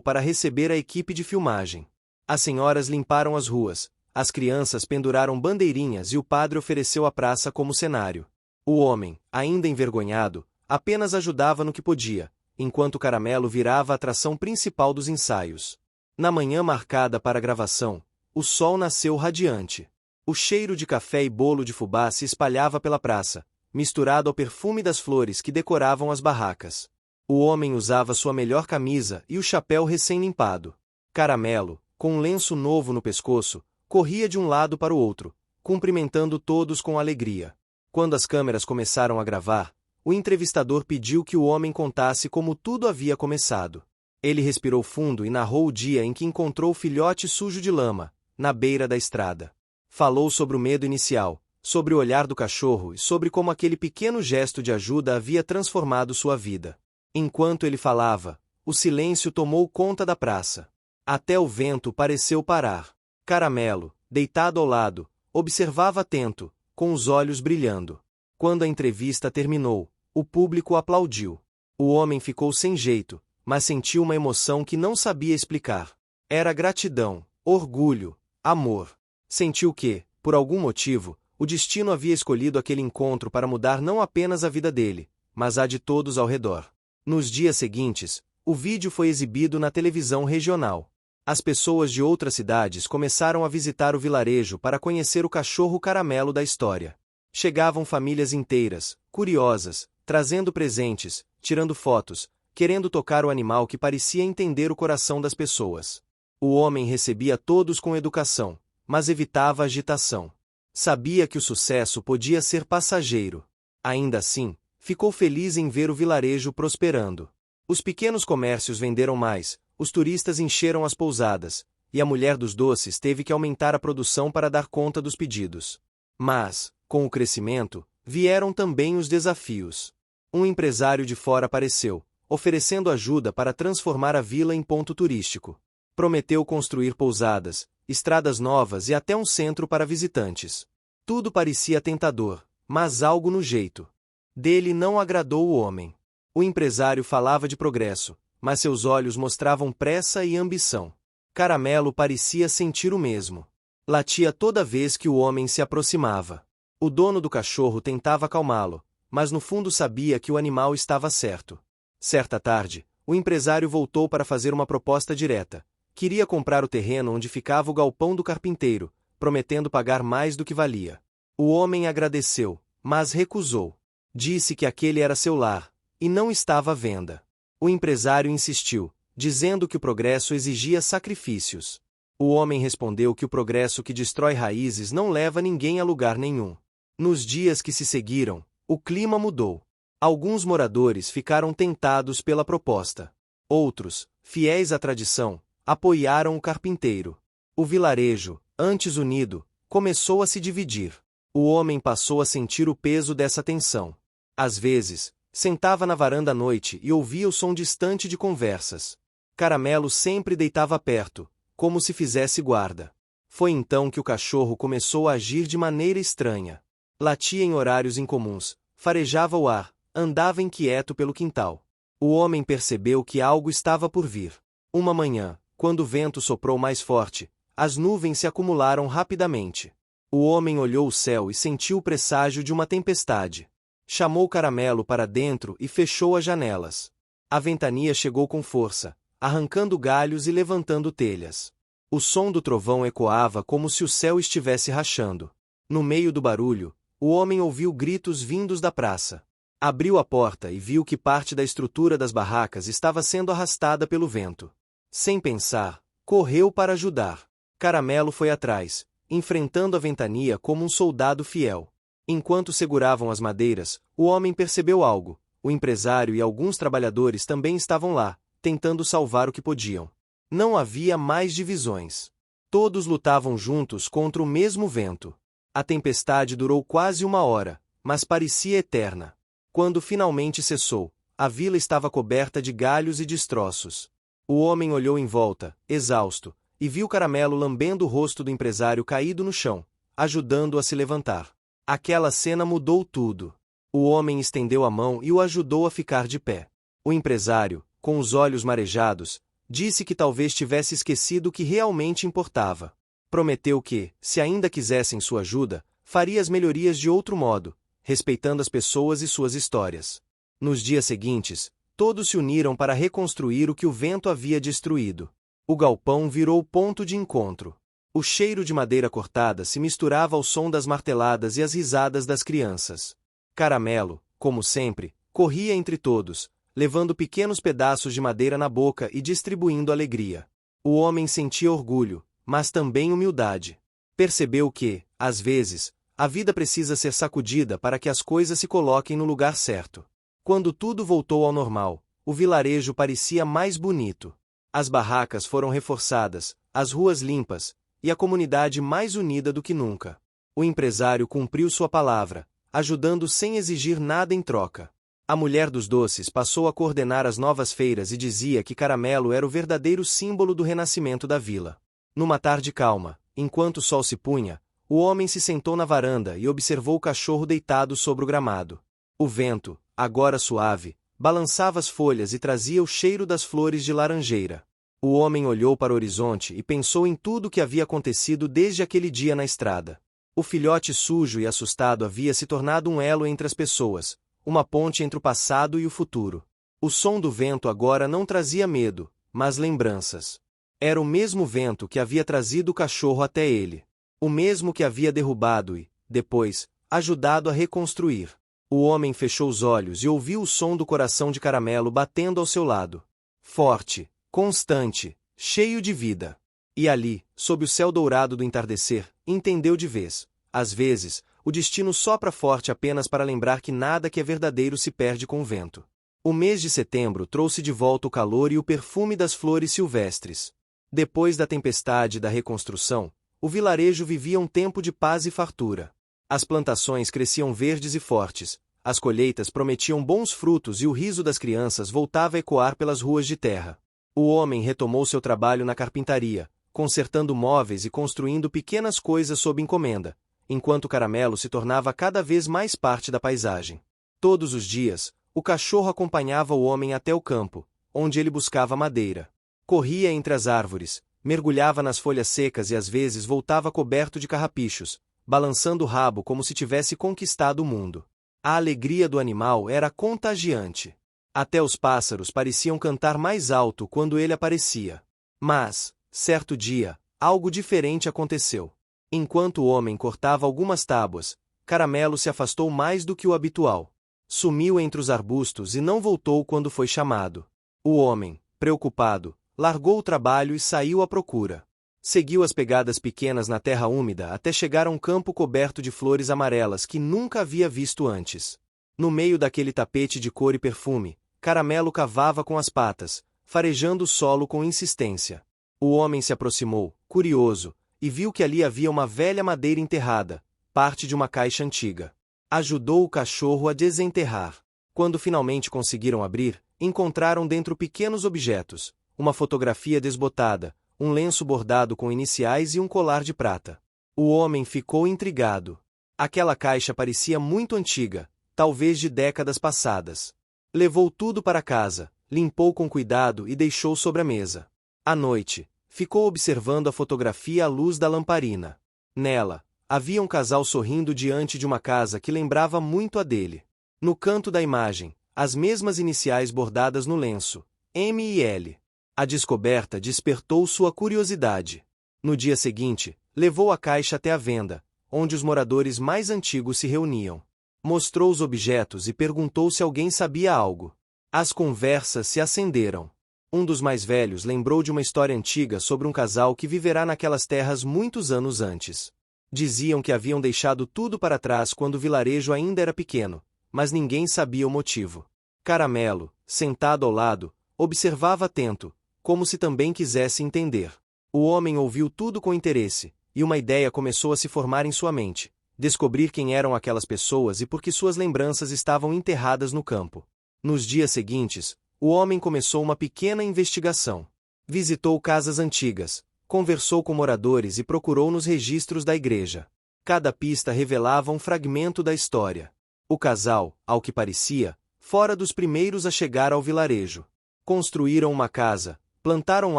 para receber a equipe de filmagem. As senhoras limparam as ruas, as crianças penduraram bandeirinhas e o padre ofereceu a praça como cenário. O homem, ainda envergonhado, apenas ajudava no que podia, enquanto o Caramelo virava a atração principal dos ensaios. Na manhã marcada para a gravação, o sol nasceu radiante. O cheiro de café e bolo de fubá se espalhava pela praça, misturado ao perfume das flores que decoravam as barracas. O homem usava sua melhor camisa e o chapéu recém-limpado. Caramelo, com um lenço novo no pescoço, corria de um lado para o outro, cumprimentando todos com alegria. Quando as câmeras começaram a gravar, o entrevistador pediu que o homem contasse como tudo havia começado. Ele respirou fundo e narrou o dia em que encontrou o filhote sujo de lama, na beira da estrada. Falou sobre o medo inicial, sobre o olhar do cachorro e sobre como aquele pequeno gesto de ajuda havia transformado sua vida. Enquanto ele falava, o silêncio tomou conta da praça. Até o vento pareceu parar. Caramelo, deitado ao lado, observava atento, com os olhos brilhando. Quando a entrevista terminou, o público aplaudiu. O homem ficou sem jeito, mas sentiu uma emoção que não sabia explicar. Era gratidão, orgulho, amor. Sentiu que, por algum motivo, o destino havia escolhido aquele encontro para mudar não apenas a vida dele, mas a de todos ao redor. Nos dias seguintes, o vídeo foi exibido na televisão regional. As pessoas de outras cidades começaram a visitar o vilarejo para conhecer o cachorro Caramelo da história. Chegavam famílias inteiras, curiosas, trazendo presentes, tirando fotos, querendo tocar o animal que parecia entender o coração das pessoas. O homem recebia todos com educação, mas evitava agitação. Sabia que o sucesso podia ser passageiro. Ainda assim, ficou feliz em ver o vilarejo prosperando. Os pequenos comércios venderam mais, os turistas encheram as pousadas, e a mulher dos doces teve que aumentar a produção para dar conta dos pedidos. Mas, com o crescimento, vieram também os desafios. Um empresário de fora apareceu, oferecendo ajuda para transformar a vila em ponto turístico. Prometeu construir pousadas, estradas novas e até um centro para visitantes. Tudo parecia tentador, mas algo no jeito dele não agradou o homem. O empresário falava de progresso, mas seus olhos mostravam pressa e ambição. Caramelo parecia sentir o mesmo. Latia toda vez que o homem se aproximava. O dono do cachorro tentava acalmá-lo, mas no fundo sabia que o animal estava certo. Certa tarde, o empresário voltou para fazer uma proposta direta. Queria comprar o terreno onde ficava o galpão do carpinteiro, prometendo pagar mais do que valia. O homem agradeceu, mas recusou. Disse que aquele era seu lar, e não estava à venda. O empresário insistiu, dizendo que o progresso exigia sacrifícios. O homem respondeu que o progresso que destrói raízes não leva ninguém a lugar nenhum. Nos dias que se seguiram, o clima mudou. Alguns moradores ficaram tentados pela proposta. Outros, fiéis à tradição, apoiaram o carpinteiro. O vilarejo, antes unido, começou a se dividir. O homem passou a sentir o peso dessa tensão. Às vezes, sentava na varanda à noite e ouvia o som distante de conversas. Caramelo sempre deitava perto, como se fizesse guarda. Foi então que o cachorro começou a agir de maneira estranha. Latia em horários incomuns, farejava o ar, andava inquieto pelo quintal. O homem percebeu que algo estava por vir. Uma manhã, quando o vento soprou mais forte, as nuvens se acumularam rapidamente. O homem olhou o céu e sentiu o presságio de uma tempestade. Chamou Caramelo para dentro e fechou as janelas. A ventania chegou com força, arrancando galhos e levantando telhas. O som do trovão ecoava como se o céu estivesse rachando. No meio do barulho, o homem ouviu gritos vindos da praça. Abriu a porta e viu que parte da estrutura das barracas estava sendo arrastada pelo vento. Sem pensar, correu para ajudar. Caramelo foi atrás, enfrentando a ventania como um soldado fiel. Enquanto seguravam as madeiras, o homem percebeu algo. O empresário e alguns trabalhadores também estavam lá, tentando salvar o que podiam. Não havia mais divisões. Todos lutavam juntos contra o mesmo vento. A tempestade durou quase 1 hora, mas parecia eterna. Quando finalmente cessou, a vila estava coberta de galhos e destroços. O homem olhou em volta, exausto, e viu Caramelo lambendo o rosto do empresário caído no chão, ajudando-o a se levantar. Aquela cena mudou tudo. O homem estendeu a mão e o ajudou a ficar de pé. O empresário, com os olhos marejados, disse que talvez tivesse esquecido o que realmente importava. Prometeu que, se ainda quisessem sua ajuda, faria as melhorias de outro modo, respeitando as pessoas e suas histórias. Nos dias seguintes, todos se uniram para reconstruir o que o vento havia destruído. O galpão virou ponto de encontro. O cheiro de madeira cortada se misturava ao som das marteladas e às risadas das crianças. Caramelo, como sempre, corria entre todos, levando pequenos pedaços de madeira na boca e distribuindo alegria. O homem sentia orgulho, mas também humildade. Percebeu que, às vezes, a vida precisa ser sacudida para que as coisas se coloquem no lugar certo. Quando tudo voltou ao normal, o vilarejo parecia mais bonito. As barracas foram reforçadas, as ruas limpas, e a comunidade mais unida do que nunca. O empresário cumpriu sua palavra, ajudando sem exigir nada em troca. A mulher dos doces passou a coordenar as novas feiras e dizia que Caramelo era o verdadeiro símbolo do renascimento da vila. Numa tarde calma, enquanto o sol se punha, o homem se sentou na varanda e observou o cachorro deitado sobre o gramado. O vento, agora suave, balançava as folhas e trazia o cheiro das flores de laranjeira. O homem olhou para o horizonte e pensou em tudo o que havia acontecido desde aquele dia na estrada. O filhote sujo e assustado havia se tornado um elo entre as pessoas, uma ponte entre o passado e o futuro. O som do vento agora não trazia medo, mas lembranças. Era o mesmo vento que havia trazido o cachorro até ele. O mesmo que havia derrubado e, depois, ajudado a reconstruir. O homem fechou os olhos e ouviu o som do coração de Caramelo batendo ao seu lado. Forte, constante, cheio de vida. E ali, sob o céu dourado do entardecer, entendeu de vez. Às vezes, o destino sopra forte apenas para lembrar que nada que é verdadeiro se perde com o vento. O mês de setembro trouxe de volta o calor e o perfume das flores silvestres. Depois da tempestade e da reconstrução, o vilarejo vivia um tempo de paz e fartura. As plantações cresciam verdes e fortes, as colheitas prometiam bons frutos e o riso das crianças voltava a ecoar pelas ruas de terra. O homem retomou seu trabalho na carpintaria, consertando móveis e construindo pequenas coisas sob encomenda, enquanto Caramelo se tornava cada vez mais parte da paisagem. Todos os dias, o cachorro acompanhava o homem até o campo, onde ele buscava madeira. Corria entre as árvores, mergulhava nas folhas secas e às vezes voltava coberto de carrapichos, balançando o rabo como se tivesse conquistado o mundo. A alegria do animal era contagiante. Até os pássaros pareciam cantar mais alto quando ele aparecia. Mas, certo dia, algo diferente aconteceu. Enquanto o homem cortava algumas tábuas, Caramelo se afastou mais do que o habitual. Sumiu entre os arbustos e não voltou quando foi chamado. O homem, preocupado, largou o trabalho e saiu à procura. Seguiu as pegadas pequenas na terra úmida até chegar a um campo coberto de flores amarelas que nunca havia visto antes. No meio daquele tapete de cor e perfume, Caramelo cavava com as patas, farejando o solo com insistência. O homem se aproximou, curioso, e viu que ali havia uma velha madeira enterrada, parte de uma caixa antiga. Ajudou o cachorro a desenterrar. Quando finalmente conseguiram abrir, encontraram dentro pequenos objetos, uma fotografia desbotada, um lenço bordado com iniciais e um colar de prata. O homem ficou intrigado. Aquela caixa parecia muito antiga, talvez de décadas passadas. Levou tudo para casa, limpou com cuidado e deixou sobre a mesa. À noite, ficou observando a fotografia à luz da lamparina. Nela, havia um casal sorrindo diante de uma casa que lembrava muito a dele. No canto da imagem, as mesmas iniciais bordadas no lenço, M e L. A descoberta despertou sua curiosidade. No dia seguinte, levou a caixa até a venda, onde os moradores mais antigos se reuniam. Mostrou os objetos e perguntou se alguém sabia algo. As conversas se acenderam. Um dos mais velhos lembrou de uma história antiga sobre um casal que viverá naquelas terras muitos anos antes. Diziam que haviam deixado tudo para trás quando o vilarejo ainda era pequeno, mas ninguém sabia o motivo. Caramelo, sentado ao lado, observava atento, como se também quisesse entender. O homem ouviu tudo com interesse, e uma ideia começou a se formar em sua mente: descobrir quem eram aquelas pessoas e por que suas lembranças estavam enterradas no campo. Nos dias seguintes, o homem começou uma pequena investigação. Visitou casas antigas, conversou com moradores e procurou nos registros da igreja. Cada pista revelava um fragmento da história. O casal, ao que parecia, fora dos primeiros a chegar ao vilarejo. Construíram uma casa, plantaram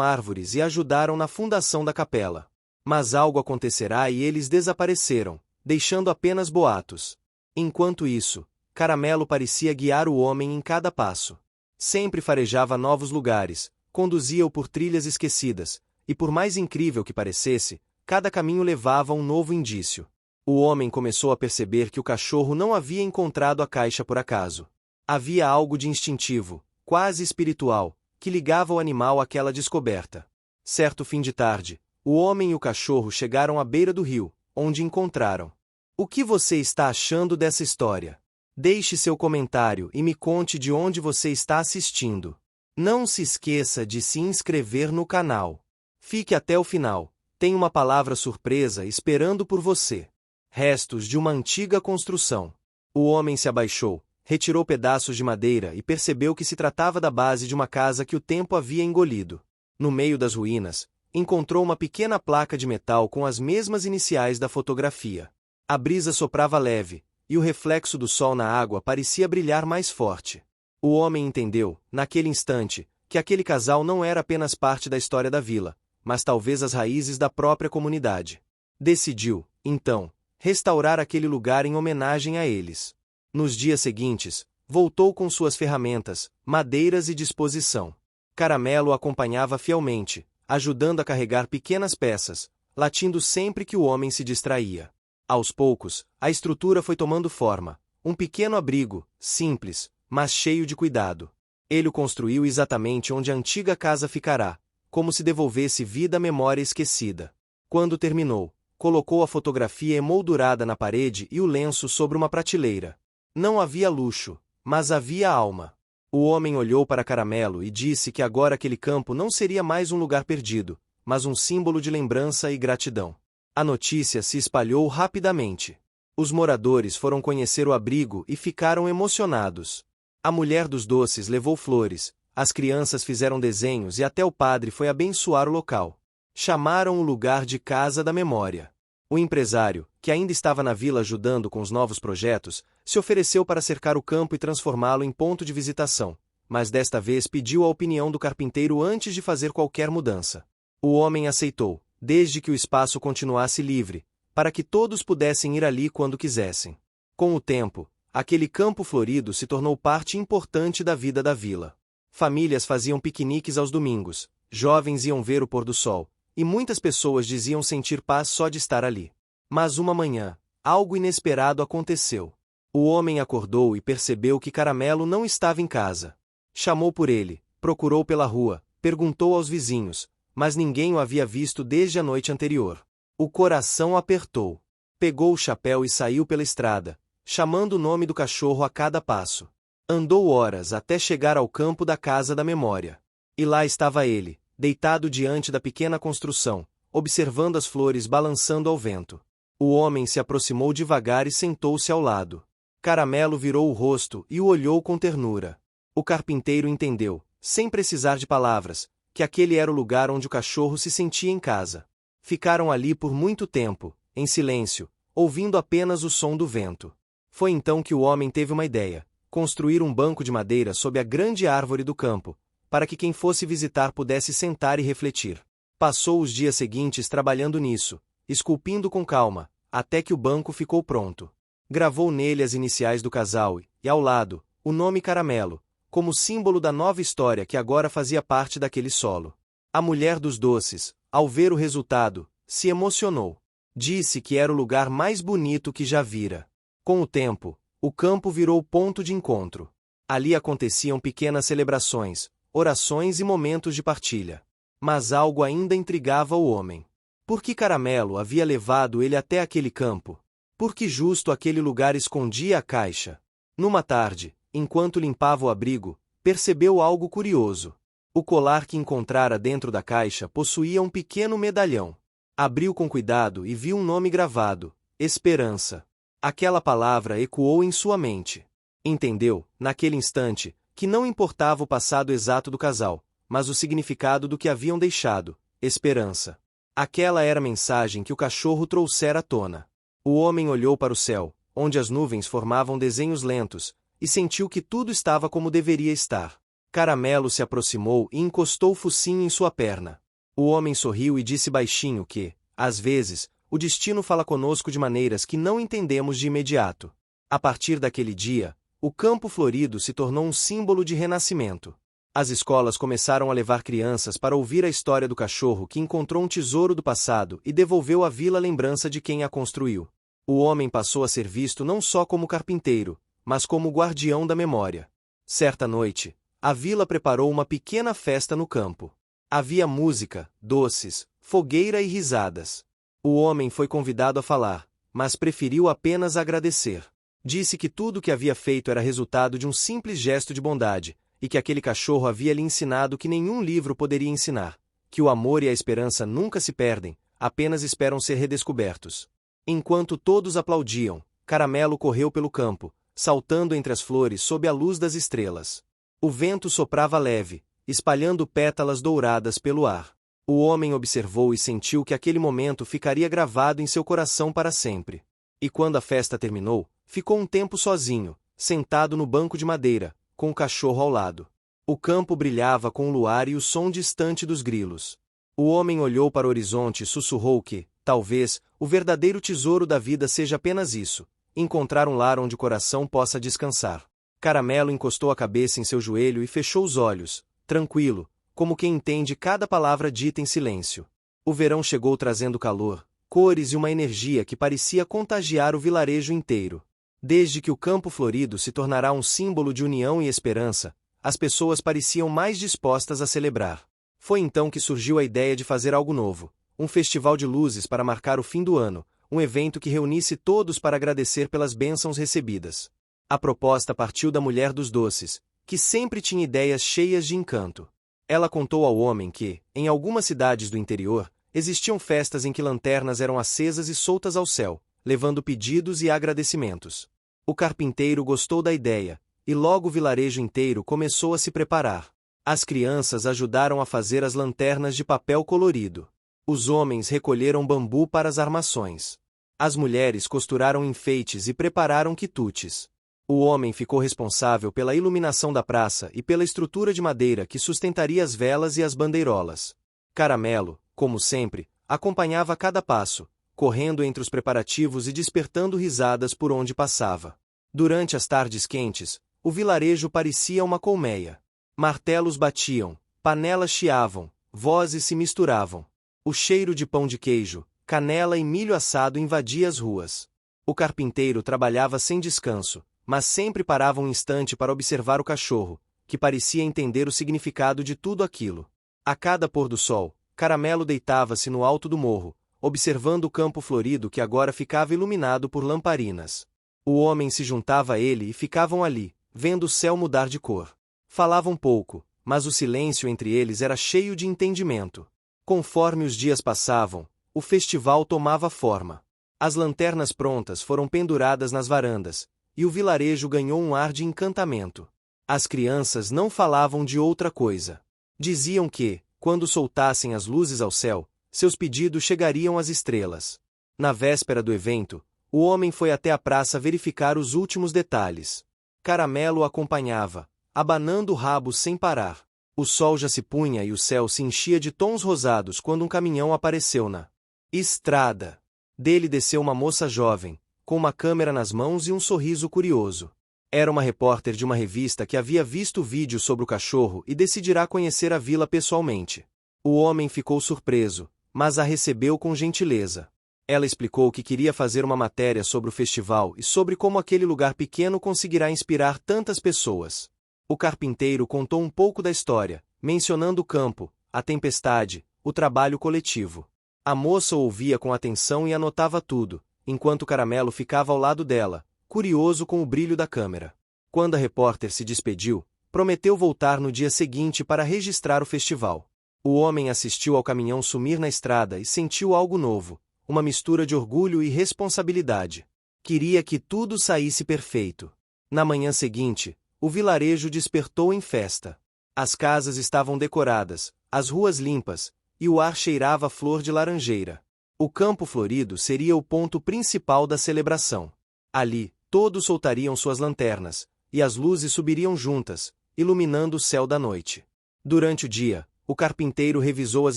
árvores e ajudaram na fundação da capela. Mas algo acontecerá e eles desapareceram, deixando apenas boatos. Enquanto isso, Caramelo parecia guiar o homem em cada passo. Sempre farejava novos lugares, conduzia-o por trilhas esquecidas, e por mais incrível que parecesse, cada caminho levava a um novo indício. O homem começou a perceber que o cachorro não havia encontrado a caixa por acaso. Havia algo de instintivo, quase espiritual, que ligava o animal àquela descoberta. Certo fim de tarde, o homem e o cachorro chegaram à beira do rio, onde encontraram. O que você está achando dessa história? Deixe seu comentário e me conte de onde você está assistindo. Não se esqueça de se inscrever no canal. Fique até o final, tem uma palavra surpresa esperando por você. Restos de uma antiga construção. O homem se abaixou, retirou pedaços de madeira e percebeu que se tratava da base de uma casa que o tempo havia engolido. No meio das ruínas, encontrou uma pequena placa de metal com as mesmas iniciais da fotografia. A brisa soprava leve, e o reflexo do sol na água parecia brilhar mais forte. O homem entendeu, naquele instante, que aquele casal não era apenas parte da história da vila, mas talvez as raízes da própria comunidade. Decidiu, então, restaurar aquele lugar em homenagem a eles. Nos dias seguintes, voltou com suas ferramentas, madeiras e disposição. Caramelo o acompanhava fielmente, ajudando a carregar pequenas peças, latindo sempre que o homem se distraía. Aos poucos, a estrutura foi tomando forma, um pequeno abrigo, simples, mas cheio de cuidado. Ele o construiu exatamente onde a antiga casa ficará, como se devolvesse vida à memória esquecida. Quando terminou, colocou a fotografia emoldurada na parede e o lenço sobre uma prateleira. Não havia luxo, mas havia alma. O homem olhou para Caramelo e disse que agora aquele campo não seria mais um lugar perdido, mas um símbolo de lembrança e gratidão. A notícia se espalhou rapidamente. Os moradores foram conhecer o abrigo e ficaram emocionados. A mulher dos doces levou flores, as crianças fizeram desenhos e até o padre foi abençoar o local. Chamaram o lugar de Casa da Memória. O empresário, que ainda estava na vila ajudando com os novos projetos, se ofereceu para cercar o campo e transformá-lo em ponto de visitação, mas desta vez pediu a opinião do carpinteiro antes de fazer qualquer mudança. O homem aceitou, desde que o espaço continuasse livre, para que todos pudessem ir ali quando quisessem. Com o tempo, aquele campo florido se tornou parte importante da vida da vila. Famílias faziam piqueniques aos domingos, jovens iam ver o pôr do sol, e muitas pessoas diziam sentir paz só de estar ali. Mas uma manhã, algo inesperado aconteceu. O homem acordou e percebeu que Caramelo não estava em casa. Chamou por ele, procurou pela rua, perguntou aos vizinhos, mas ninguém o havia visto desde a noite anterior. O coração apertou. Pegou o chapéu e saiu pela estrada, chamando o nome do cachorro a cada passo. Andou horas até chegar ao campo da Casa da Memória. E lá estava ele, deitado diante da pequena construção, observando as flores balançando ao vento. O homem se aproximou devagar e sentou-se ao lado. Caramelo virou o rosto e o olhou com ternura. O carpinteiro entendeu, sem precisar de palavras, que aquele era o lugar onde o cachorro se sentia em casa. Ficaram ali por muito tempo, em silêncio, ouvindo apenas o som do vento. Foi então que o homem teve uma ideia: construir um banco de madeira sob a grande árvore do campo, para que quem fosse visitar pudesse sentar e refletir. Passou os dias seguintes trabalhando nisso, esculpindo com calma, até que o banco ficou pronto. Gravou nele as iniciais do casal e, ao lado, o nome Caramelo, como símbolo da nova história que agora fazia parte daquele solo. A mulher dos doces, ao ver o resultado, se emocionou. Disse que era o lugar mais bonito que já vira. Com o tempo, o campo virou ponto de encontro. Ali aconteciam pequenas celebrações, orações e momentos de partilha. Mas algo ainda intrigava o homem. Por que Caramelo havia levado ele até aquele campo? Por que justo aquele lugar escondia a caixa? Numa tarde, enquanto limpava o abrigo, percebeu algo curioso. O colar que encontrara dentro da caixa possuía um pequeno medalhão. Abriu com cuidado e viu um nome gravado: Esperança. Aquela palavra ecoou em sua mente. Entendeu, naquele instante, que não importava o passado exato do casal, mas o significado do que haviam deixado: esperança. Aquela era a mensagem que o cachorro trouxera à tona. O homem olhou para o céu, onde as nuvens formavam desenhos lentos, e sentiu que tudo estava como deveria estar. Caramelo se aproximou e encostou o focinho em sua perna. O homem sorriu e disse baixinho que, às vezes, o destino fala conosco de maneiras que não entendemos de imediato. A partir daquele dia, o Campo Florido se tornou um símbolo de renascimento. As escolas começaram a levar crianças para ouvir a história do cachorro que encontrou um tesouro do passado e devolveu à vila a lembrança de quem a construiu. O homem passou a ser visto não só como carpinteiro, mas como guardião da memória. Certa noite, a vila preparou uma pequena festa no campo. Havia música, doces, fogueira e risadas. O homem foi convidado a falar, mas preferiu apenas agradecer. Disse que tudo o que havia feito era resultado de um simples gesto de bondade, e que aquele cachorro havia lhe ensinado que nenhum livro poderia ensinar, que o amor e a esperança nunca se perdem, apenas esperam ser redescobertos. Enquanto todos aplaudiam, Caramelo correu pelo campo, saltando entre as flores sob a luz das estrelas. O vento soprava leve, espalhando pétalas douradas pelo ar. O homem observou e sentiu que aquele momento ficaria gravado em seu coração para sempre. E quando a festa terminou, ficou um tempo sozinho, sentado no banco de madeira, com o cachorro ao lado. O campo brilhava com o luar e o som distante dos grilos. O homem olhou para o horizonte e sussurrou que, talvez, o verdadeiro tesouro da vida seja apenas isso: encontrar um lar onde o coração possa descansar. Caramelo encostou a cabeça em seu joelho e fechou os olhos, tranquilo, como quem entende cada palavra dita em silêncio. O verão chegou trazendo calor, cores e uma energia que parecia contagiar o vilarejo inteiro. Desde que o Campo Florido se tornará um símbolo de união e esperança, as pessoas pareciam mais dispostas a celebrar. Foi então que surgiu a ideia de fazer algo novo, um festival de luzes para marcar o fim do ano, um evento que reunisse todos para agradecer pelas bênçãos recebidas. A proposta partiu da mulher dos doces, que sempre tinha ideias cheias de encanto. Ela contou ao homem que, em algumas cidades do interior, existiam festas em que lanternas eram acesas e soltas ao céu, levando pedidos e agradecimentos. O carpinteiro gostou da ideia, e logo o vilarejo inteiro começou a se preparar. As crianças ajudaram a fazer as lanternas de papel colorido. Os homens recolheram bambu para as armações. As mulheres costuraram enfeites e prepararam quitutes. O homem ficou responsável pela iluminação da praça e pela estrutura de madeira que sustentaria as velas e as bandeirolas. Caramelo, como sempre, acompanhava cada passo, correndo entre os preparativos e despertando risadas por onde passava. Durante as tardes quentes, o vilarejo parecia uma colmeia. Martelos batiam, panelas chiavam, vozes se misturavam. O cheiro de pão de queijo, canela e milho assado invadia as ruas. O carpinteiro trabalhava sem descanso, mas sempre parava um instante para observar o cachorro, que parecia entender o significado de tudo aquilo. A cada pôr do sol, Caramelo deitava-se no alto do morro, observando o Campo Florido que agora ficava iluminado por lamparinas. O homem se juntava a ele e ficavam ali, vendo o céu mudar de cor. Falavam pouco, mas o silêncio entre eles era cheio de entendimento. Conforme os dias passavam, o festival tomava forma. As lanternas prontas foram penduradas nas varandas, e o vilarejo ganhou um ar de encantamento. As crianças não falavam de outra coisa. Diziam que, quando soltassem as luzes ao céu, seus pedidos chegariam às estrelas. Na véspera do evento, o homem foi até a praça verificar os últimos detalhes. Caramelo o acompanhava, abanando o rabo sem parar. O sol já se punha e o céu se enchia de tons rosados quando um caminhão apareceu na estrada. Dele desceu uma moça jovem, com uma câmera nas mãos e um sorriso curioso. Era uma repórter de uma revista que havia visto o vídeo sobre o cachorro e decidirá conhecer a vila pessoalmente. O homem ficou surpreso, mas a recebeu com gentileza. Ela explicou que queria fazer uma matéria sobre o festival e sobre como aquele lugar pequeno conseguirá inspirar tantas pessoas. O carpinteiro contou um pouco da história, mencionando o campo, a tempestade, o trabalho coletivo. A moça ouvia com atenção e anotava tudo, enquanto Caramelo ficava ao lado dela, curioso com o brilho da câmera. Quando a repórter se despediu, prometeu voltar no dia seguinte para registrar o festival. O homem assistiu ao caminhão sumir na estrada e sentiu algo novo, uma mistura de orgulho e responsabilidade. Queria que tudo saísse perfeito. Na manhã seguinte, o vilarejo despertou em festa. As casas estavam decoradas, as ruas limpas, e o ar cheirava a flor de laranjeira. O campo florido seria o ponto principal da celebração. Ali, todos soltariam suas lanternas, e as luzes subiriam juntas, iluminando o céu da noite. Durante o dia, o carpinteiro revisou as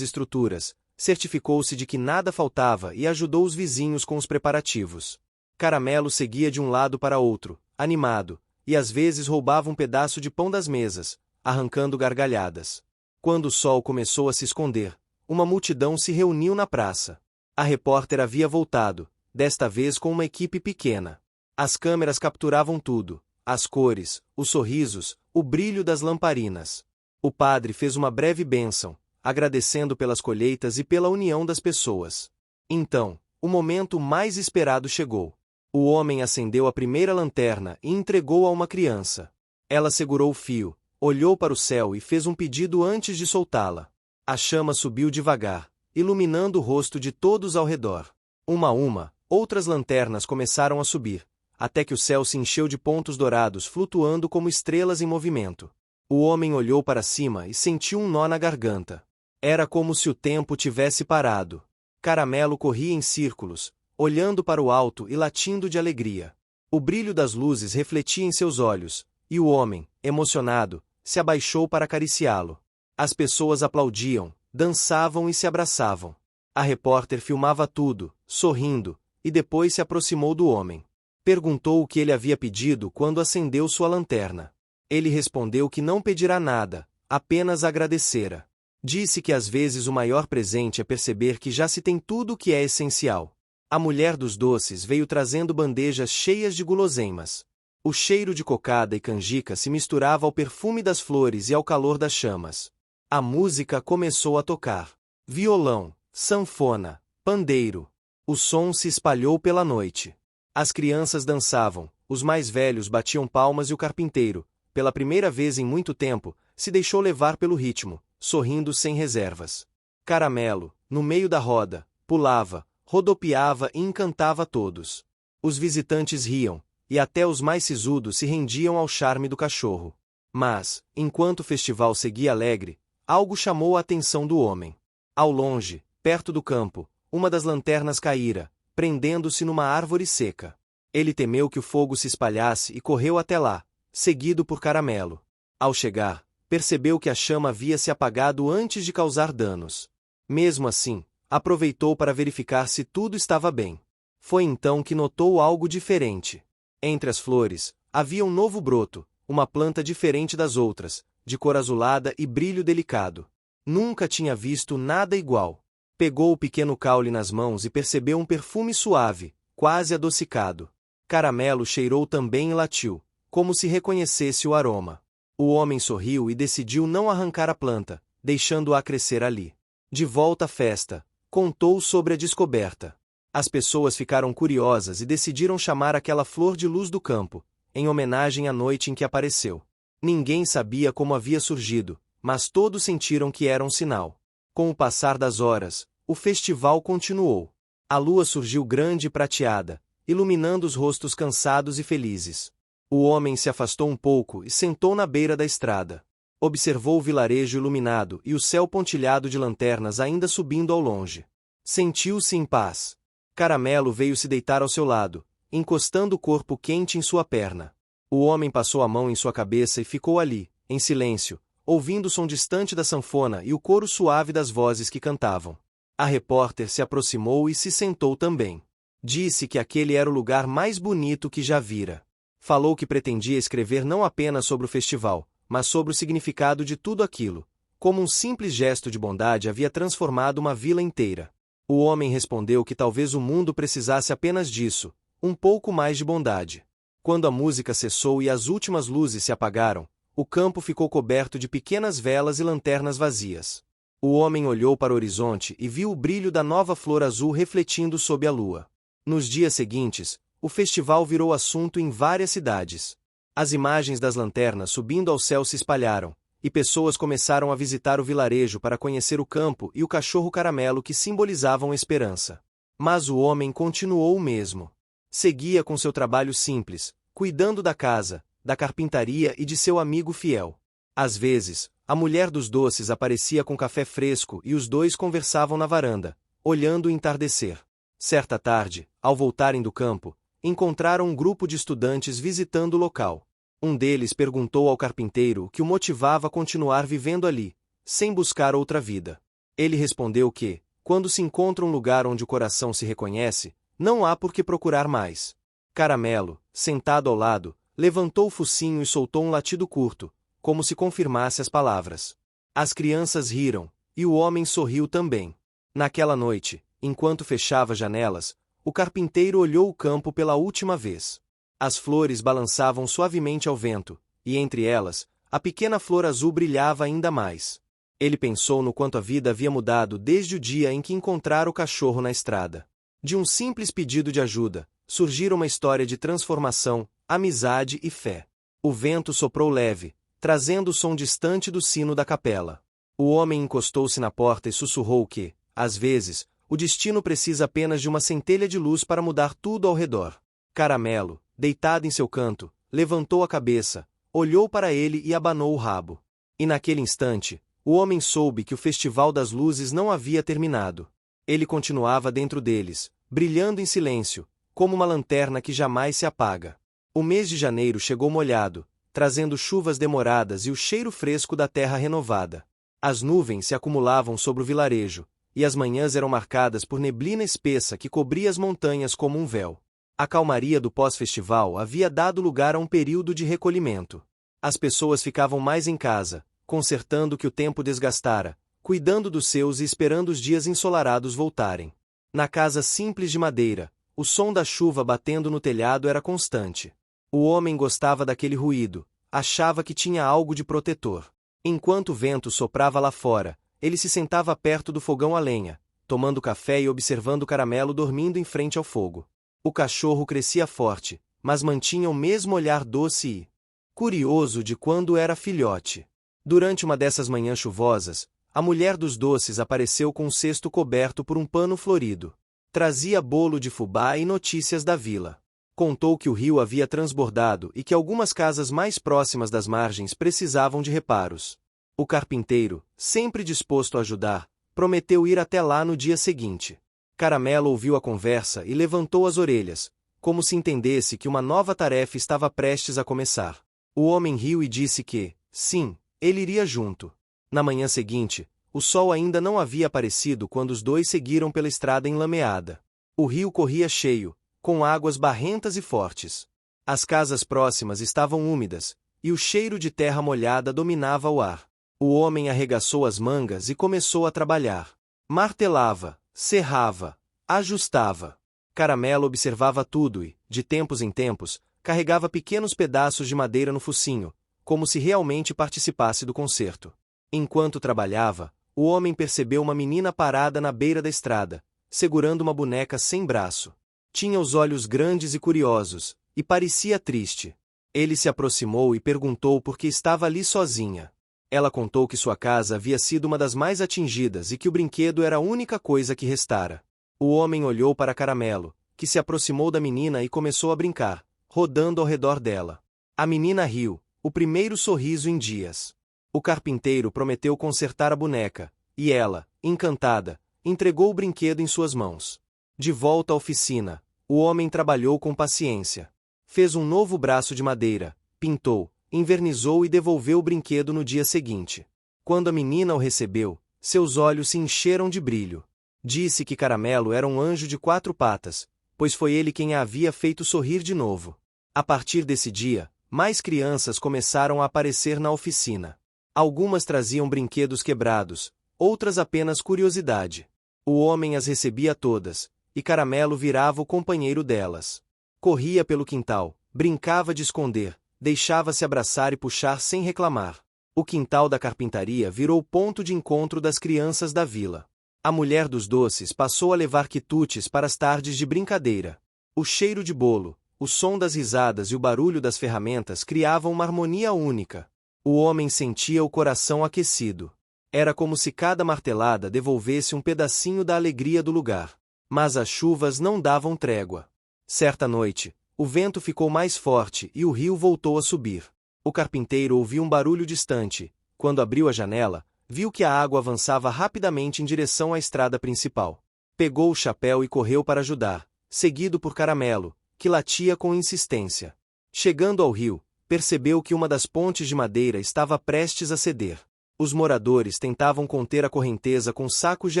estruturas, certificou-se de que nada faltava e ajudou os vizinhos com os preparativos. Caramelo seguia de um lado para outro, animado, e às vezes roubava um pedaço de pão das mesas, arrancando gargalhadas. Quando o sol começou a se esconder, uma multidão se reuniu na praça. A repórter havia voltado, desta vez com uma equipe pequena. As câmeras capturavam tudo: as cores, os sorrisos, o brilho das lamparinas. O padre fez uma breve bênção, agradecendo pelas colheitas e pela união das pessoas. Então, o momento mais esperado chegou. O homem acendeu a primeira lanterna e entregou a uma criança. Ela segurou o fio, olhou para o céu e fez um pedido antes de soltá-la. A chama subiu devagar, iluminando o rosto de todos ao redor. Uma a uma, outras lanternas começaram a subir, até que o céu se encheu de pontos dourados flutuando como estrelas em movimento. O homem olhou para cima e sentiu um nó na garganta. Era como se o tempo tivesse parado. Caramelo corria em círculos, olhando para o alto e latindo de alegria. O brilho das luzes refletia em seus olhos, e o homem, emocionado, se abaixou para acariciá-lo. As pessoas aplaudiam, dançavam e se abraçavam. A repórter filmava tudo, sorrindo, e depois se aproximou do homem. Perguntou o que ele havia pedido quando acendeu sua lanterna. Ele respondeu que não pedirá nada, apenas agradecera. Disse que às vezes o maior presente é perceber que já se tem tudo o que é essencial. A mulher dos doces veio trazendo bandejas cheias de guloseimas. O cheiro de cocada e canjica se misturava ao perfume das flores e ao calor das chamas. A música começou a tocar. Violão, sanfona, pandeiro. O som se espalhou pela noite. As crianças dançavam, os mais velhos batiam palmas e o carpinteiro, pela primeira vez em muito tempo, se deixou levar pelo ritmo, sorrindo sem reservas. Caramelo, no meio da roda, pulava, rodopiava e encantava todos. Os visitantes riam, e até os mais sisudos se rendiam ao charme do cachorro. Mas, enquanto o festival seguia alegre, algo chamou a atenção do homem. Ao longe, perto do campo, uma das lanternas caíra, prendendo-se numa árvore seca. Ele temeu que o fogo se espalhasse e correu até lá, seguido por Caramelo. Ao chegar, percebeu que a chama havia se apagado antes de causar danos. Mesmo assim, aproveitou para verificar se tudo estava bem. Foi então que notou algo diferente. Entre as flores, havia um novo broto, uma planta diferente das outras, de cor azulada e brilho delicado. Nunca tinha visto nada igual. Pegou o pequeno caule nas mãos e percebeu um perfume suave, quase adocicado. Caramelo cheirou também e latiu, como se reconhecesse o aroma. O homem sorriu e decidiu não arrancar a planta, deixando-a crescer ali. De volta à festa, contou sobre a descoberta. As pessoas ficaram curiosas e decidiram chamar aquela flor de luz do campo, em homenagem à noite em que apareceu. Ninguém sabia como havia surgido, mas todos sentiram que era um sinal. Com o passar das horas, o festival continuou. A lua surgiu grande e prateada, iluminando os rostos cansados e felizes. O homem se afastou um pouco e sentou na beira da estrada. Observou o vilarejo iluminado e o céu pontilhado de lanternas ainda subindo ao longe. Sentiu-se em paz. Caramelo veio se deitar ao seu lado, encostando o corpo quente em sua perna. O homem passou a mão em sua cabeça e ficou ali, em silêncio, ouvindo o som distante da sanfona e o coro suave das vozes que cantavam. A repórter se aproximou e se sentou também. Disse que aquele era o lugar mais bonito que já vira. Falou que pretendia escrever não apenas sobre o festival, mas sobre o significado de tudo aquilo. Como um simples gesto de bondade havia transformado uma vila inteira. O homem respondeu que talvez o mundo precisasse apenas disso, um pouco mais de bondade. Quando a música cessou e as últimas luzes se apagaram, o campo ficou coberto de pequenas velas e lanternas vazias. O homem olhou para o horizonte e viu o brilho da nova flor azul refletindo sob a lua. Nos dias seguintes, o festival virou assunto em várias cidades. As imagens das lanternas subindo ao céu se espalharam, e pessoas começaram a visitar o vilarejo para conhecer o campo e o cachorro Caramelo que simbolizavam esperança. Mas o homem continuou o mesmo. Seguia com seu trabalho simples, cuidando da casa, da carpintaria e de seu amigo fiel. Às vezes, a mulher dos doces aparecia com café fresco e os dois conversavam na varanda, olhando o entardecer. Certa tarde, ao voltarem do campo, encontraram um grupo de estudantes visitando o local. Um deles perguntou ao carpinteiro o que o motivava a continuar vivendo ali, sem buscar outra vida. Ele respondeu que, quando se encontra um lugar onde o coração se reconhece, não há por que procurar mais. Caramelo, sentado ao lado, levantou o focinho e soltou um latido curto, como se confirmasse as palavras. As crianças riram, e o homem sorriu também. Naquela noite, enquanto fechava janelas, o carpinteiro olhou o campo pela última vez. As flores balançavam suavemente ao vento, e entre elas, a pequena flor azul brilhava ainda mais. Ele pensou no quanto a vida havia mudado desde o dia em que encontrara o cachorro na estrada. De um simples pedido de ajuda, surgira uma história de transformação, amizade e fé. O vento soprou leve, trazendo o som distante do sino da capela. O homem encostou-se na porta e sussurrou que, às vezes, o destino precisa apenas de uma centelha de luz para mudar tudo ao redor. Caramelo, deitado em seu canto, levantou a cabeça, olhou para ele e abanou o rabo. E naquele instante, o homem soube que o festival das luzes não havia terminado. Ele continuava dentro deles, brilhando em silêncio, como uma lanterna que jamais se apaga. O mês de janeiro chegou molhado, trazendo chuvas demoradas e o cheiro fresco da terra renovada. As nuvens se acumulavam sobre o vilarejo, e as manhãs eram marcadas por neblina espessa que cobria as montanhas como um véu. A calmaria do pós-festival havia dado lugar a um período de recolhimento. As pessoas ficavam mais em casa, consertando o que o tempo desgastara, cuidando dos seus e esperando os dias ensolarados voltarem. Na casa simples de madeira, o som da chuva batendo no telhado era constante. O homem gostava daquele ruído, achava que tinha algo de protetor. Enquanto o vento soprava lá fora, ele se sentava perto do fogão a lenha, tomando café e observando o Caramelo dormindo em frente ao fogo. O cachorro crescia forte, mas mantinha o mesmo olhar doce e curioso de quando era filhote. Durante uma dessas manhãs chuvosas, a mulher dos doces apareceu com um cesto coberto por um pano florido. Trazia bolo de fubá e notícias da vila. Contou que o rio havia transbordado e que algumas casas mais próximas das margens precisavam de reparos. O carpinteiro, sempre disposto a ajudar, prometeu ir até lá no dia seguinte. Caramelo ouviu a conversa e levantou as orelhas, como se entendesse que uma nova tarefa estava prestes a começar. O homem riu e disse que, sim, ele iria junto. Na manhã seguinte, o sol ainda não havia aparecido quando os dois seguiram pela estrada enlameada. O rio corria cheio, com águas barrentas e fortes. As casas próximas estavam úmidas, e o cheiro de terra molhada dominava o ar. O homem arregaçou as mangas e começou a trabalhar. Martelava, serrava, ajustava. Caramelo observava tudo e, de tempos em tempos, carregava pequenos pedaços de madeira no focinho, como se realmente participasse do concerto. Enquanto trabalhava, o homem percebeu uma menina parada na beira da estrada, segurando uma boneca sem braço. Tinha os olhos grandes e curiosos, e parecia triste. Ele se aproximou e perguntou por que estava ali sozinha. Ela contou que sua casa havia sido uma das mais atingidas e que o brinquedo era a única coisa que restara. O homem olhou para Caramelo, que se aproximou da menina e começou a brincar, rodando ao redor dela. A menina riu, o primeiro sorriso em dias. O carpinteiro prometeu consertar a boneca, e ela, encantada, entregou o brinquedo em suas mãos. De volta à oficina, o homem trabalhou com paciência. Fez um novo braço de madeira, pintou, envernizou e devolveu o brinquedo no dia seguinte. Quando a menina o recebeu, seus olhos se encheram de brilho. Disse que Caramelo era um anjo de 4 patas, pois foi ele quem a havia feito sorrir de novo. A partir desse dia, mais crianças começaram a aparecer na oficina. Algumas traziam brinquedos quebrados, outras apenas curiosidade. O homem as recebia todas, e Caramelo virava o companheiro delas. Corria pelo quintal, brincava de esconder, deixava-se abraçar e puxar sem reclamar. O quintal da carpintaria virou ponto de encontro das crianças da vila. A mulher dos doces passou a levar quitutes para as tardes de brincadeira. O cheiro de bolo, o som das risadas e o barulho das ferramentas criavam uma harmonia única. O homem sentia o coração aquecido. Era como se cada martelada devolvesse um pedacinho da alegria do lugar. Mas as chuvas não davam trégua. Certa noite, o vento ficou mais forte e o rio voltou a subir. O carpinteiro ouviu um barulho distante. Quando abriu a janela, viu que a água avançava rapidamente em direção à estrada principal. Pegou o chapéu e correu para ajudar, seguido por Caramelo, que latia com insistência. Chegando ao rio, percebeu que uma das pontes de madeira estava prestes a ceder. Os moradores tentavam conter a correnteza com sacos de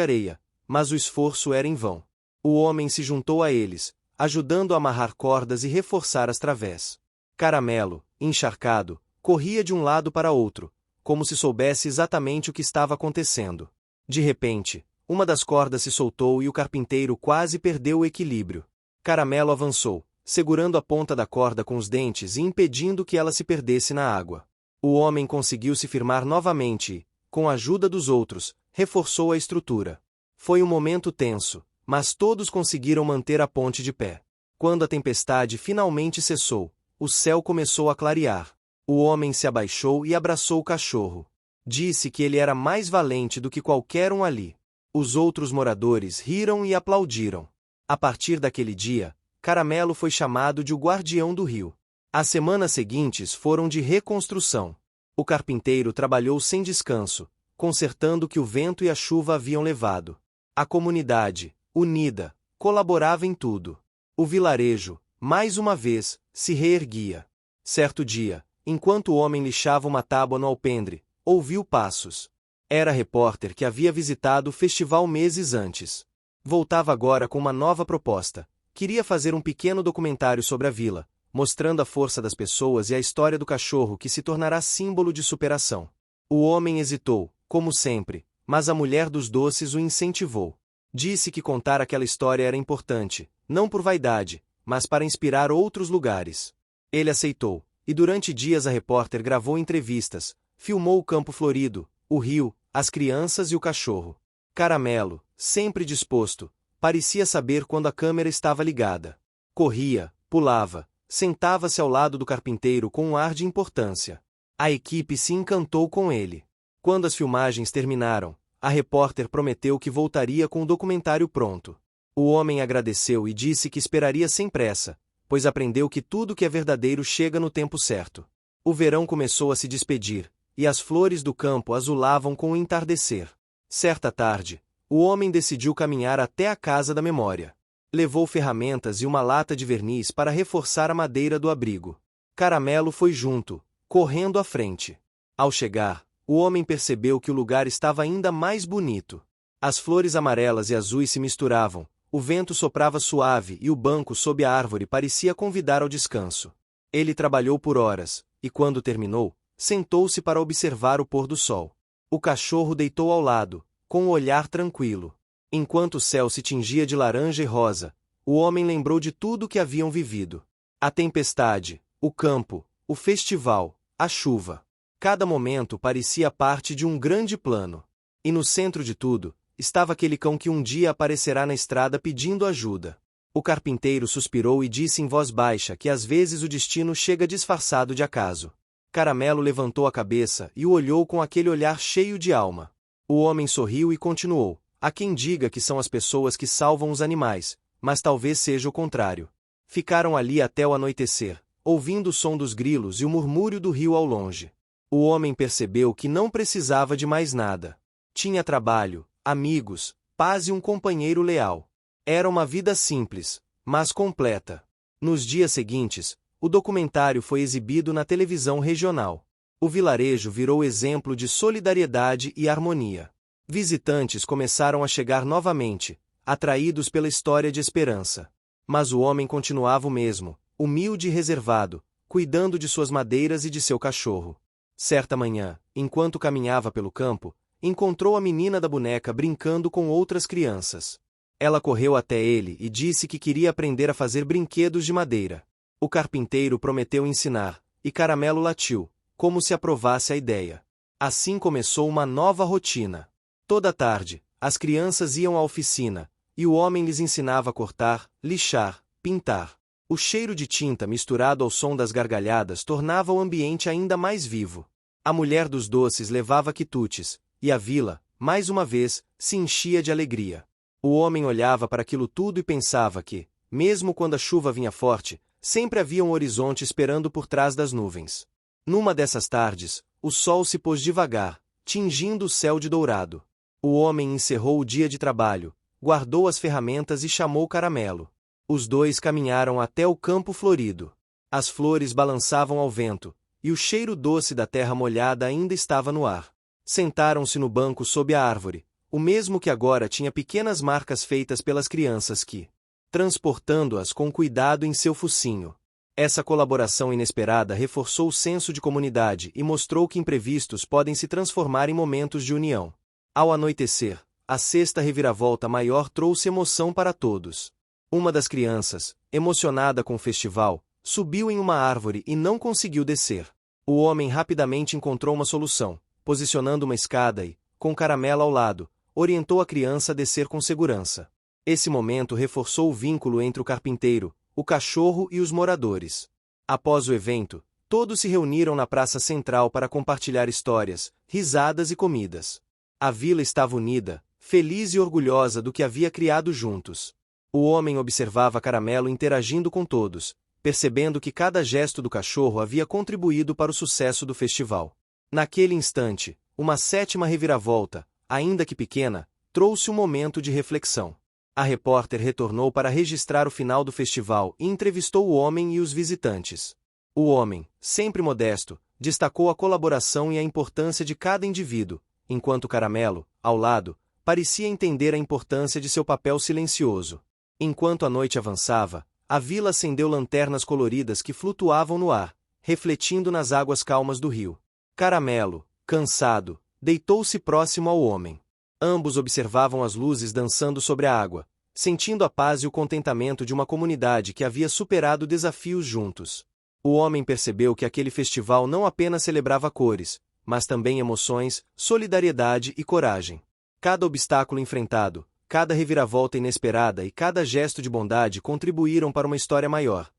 areia, mas o esforço era em vão. O homem se juntou a eles, ajudando a amarrar cordas e reforçar as través. Caramelo, encharcado, corria de um lado para outro, como se soubesse exatamente o que estava acontecendo. De repente, uma das cordas se soltou e o carpinteiro quase perdeu o equilíbrio. Caramelo avançou, segurando a ponta da corda com os dentes e impedindo que ela se perdesse na água. O homem conseguiu se firmar novamente e, com a ajuda dos outros, reforçou a estrutura. Foi um momento tenso, mas todos conseguiram manter a ponte de pé. Quando a tempestade finalmente cessou, o céu começou a clarear. O homem se abaixou e abraçou o cachorro. Disse que ele era mais valente do que qualquer um ali. Os outros moradores riram e aplaudiram. A partir daquele dia, Caramelo foi chamado de o guardião do rio. As semanas seguintes foram de reconstrução. O carpinteiro trabalhou sem descanso, consertando o que o vento e a chuva haviam levado. A comunidade, unida, colaborava em tudo. O vilarejo, mais uma vez, se reerguia. Certo dia, enquanto o homem lixava uma tábua no alpendre, ouviu passos. Era repórter que havia visitado o festival meses antes. Voltava agora com uma nova proposta. Queria fazer um pequeno documentário sobre a vila, mostrando a força das pessoas e a história do cachorro que se tornará símbolo de superação. O homem hesitou, como sempre, mas a mulher dos doces o incentivou. Disse que contar aquela história era importante, não por vaidade, mas para inspirar outros lugares. Ele aceitou, e durante dias a repórter gravou entrevistas, filmou o campo florido, o rio, as crianças e o cachorro. Caramelo, sempre disposto, parecia saber quando a câmera estava ligada. Corria, pulava, sentava-se ao lado do carpinteiro com um ar de importância. A equipe se encantou com ele. Quando as filmagens terminaram, a repórter prometeu que voltaria com o documentário pronto. O homem agradeceu e disse que esperaria sem pressa, pois aprendeu que tudo que é verdadeiro chega no tempo certo. O verão começou a se despedir, e as flores do campo azulavam com o entardecer. Certa tarde, o homem decidiu caminhar até a casa da memória. Levou ferramentas e uma lata de verniz para reforçar a madeira do abrigo. Caramelo foi junto, correndo à frente. Ao chegar, o homem percebeu que o lugar estava ainda mais bonito. As flores amarelas e azuis se misturavam, o vento soprava suave e o banco sob a árvore parecia convidar ao descanso. Ele trabalhou por horas, e quando terminou, sentou-se para observar o pôr do sol. O cachorro deitou ao lado, com o olhar tranquilo. Enquanto o céu se tingia de laranja e rosa, o homem lembrou de tudo o que haviam vivido. A tempestade, o campo, o festival, a chuva. Cada momento parecia parte de um grande plano. E no centro de tudo, estava aquele cão que um dia aparecerá na estrada pedindo ajuda. O carpinteiro suspirou e disse em voz baixa que às vezes o destino chega disfarçado de acaso. Caramelo levantou a cabeça e o olhou com aquele olhar cheio de alma. O homem sorriu e continuou. Há quem diga que são as pessoas que salvam os animais, mas talvez seja o contrário. Ficaram ali até o anoitecer, ouvindo o som dos grilos e o murmúrio do rio ao longe. O homem percebeu que não precisava de mais nada. Tinha trabalho, amigos, paz e um companheiro leal. Era uma vida simples, mas completa. Nos dias seguintes, o documentário foi exibido na televisão regional. O vilarejo virou exemplo de solidariedade e harmonia. Visitantes começaram a chegar novamente, atraídos pela história de esperança. Mas o homem continuava o mesmo, humilde e reservado, cuidando de suas madeiras e de seu cachorro. Certa manhã, enquanto caminhava pelo campo, encontrou a menina da boneca brincando com outras crianças. Ela correu até ele e disse que queria aprender a fazer brinquedos de madeira. O carpinteiro prometeu ensinar, e Caramelo latiu, como se aprovasse a ideia. Assim começou uma nova rotina. Toda tarde, as crianças iam à oficina, e o homem lhes ensinava a cortar, lixar, pintar. O cheiro de tinta misturado ao som das gargalhadas tornava o ambiente ainda mais vivo. A mulher dos doces levava quitutes, e a vila, mais uma vez, se enchia de alegria. O homem olhava para aquilo tudo e pensava que, mesmo quando a chuva vinha forte, sempre havia um horizonte esperando por trás das nuvens. Numa dessas tardes, o sol se pôs devagar, tingindo o céu de dourado. O homem encerrou o dia de trabalho, guardou as ferramentas e chamou Caramelo. Os dois caminharam até o campo florido. As flores balançavam ao vento, e o cheiro doce da terra molhada ainda estava no ar. Sentaram-se no banco sob a árvore, o mesmo que agora tinha pequenas marcas feitas pelas crianças que, transportando-as com cuidado em seu focinho. Essa colaboração inesperada reforçou o senso de comunidade e mostrou que imprevistos podem se transformar em momentos de união. Ao anoitecer, a sexta reviravolta maior trouxe emoção para todos. Uma das crianças, emocionada com o festival, subiu em uma árvore e não conseguiu descer. O homem rapidamente encontrou uma solução, posicionando uma escada e, com Caramelo ao lado, orientou a criança a descer com segurança. Esse momento reforçou o vínculo entre o carpinteiro, o cachorro e os moradores. Após o evento, todos se reuniram na praça central para compartilhar histórias, risadas e comidas. A vila estava unida, feliz e orgulhosa do que havia criado juntos. O homem observava Caramelo interagindo com todos, percebendo que cada gesto do cachorro havia contribuído para o sucesso do festival. Naquele instante, uma sétima reviravolta, ainda que pequena, trouxe um momento de reflexão. A repórter retornou para registrar o final do festival e entrevistou o homem e os visitantes. O homem, sempre modesto, destacou a colaboração e a importância de cada indivíduo, enquanto Caramelo, ao lado, parecia entender a importância de seu papel silencioso. Enquanto a noite avançava, a vila acendeu lanternas coloridas que flutuavam no ar, refletindo nas águas calmas do rio. Caramelo, cansado, deitou-se próximo ao homem. Ambos observavam as luzes dançando sobre a água, sentindo a paz e o contentamento de uma comunidade que havia superado desafios juntos. O homem percebeu que aquele festival não apenas celebrava cores, mas também emoções, solidariedade e coragem. Cada obstáculo enfrentado, cada reviravolta inesperada e cada gesto de bondade contribuíram para uma história maior.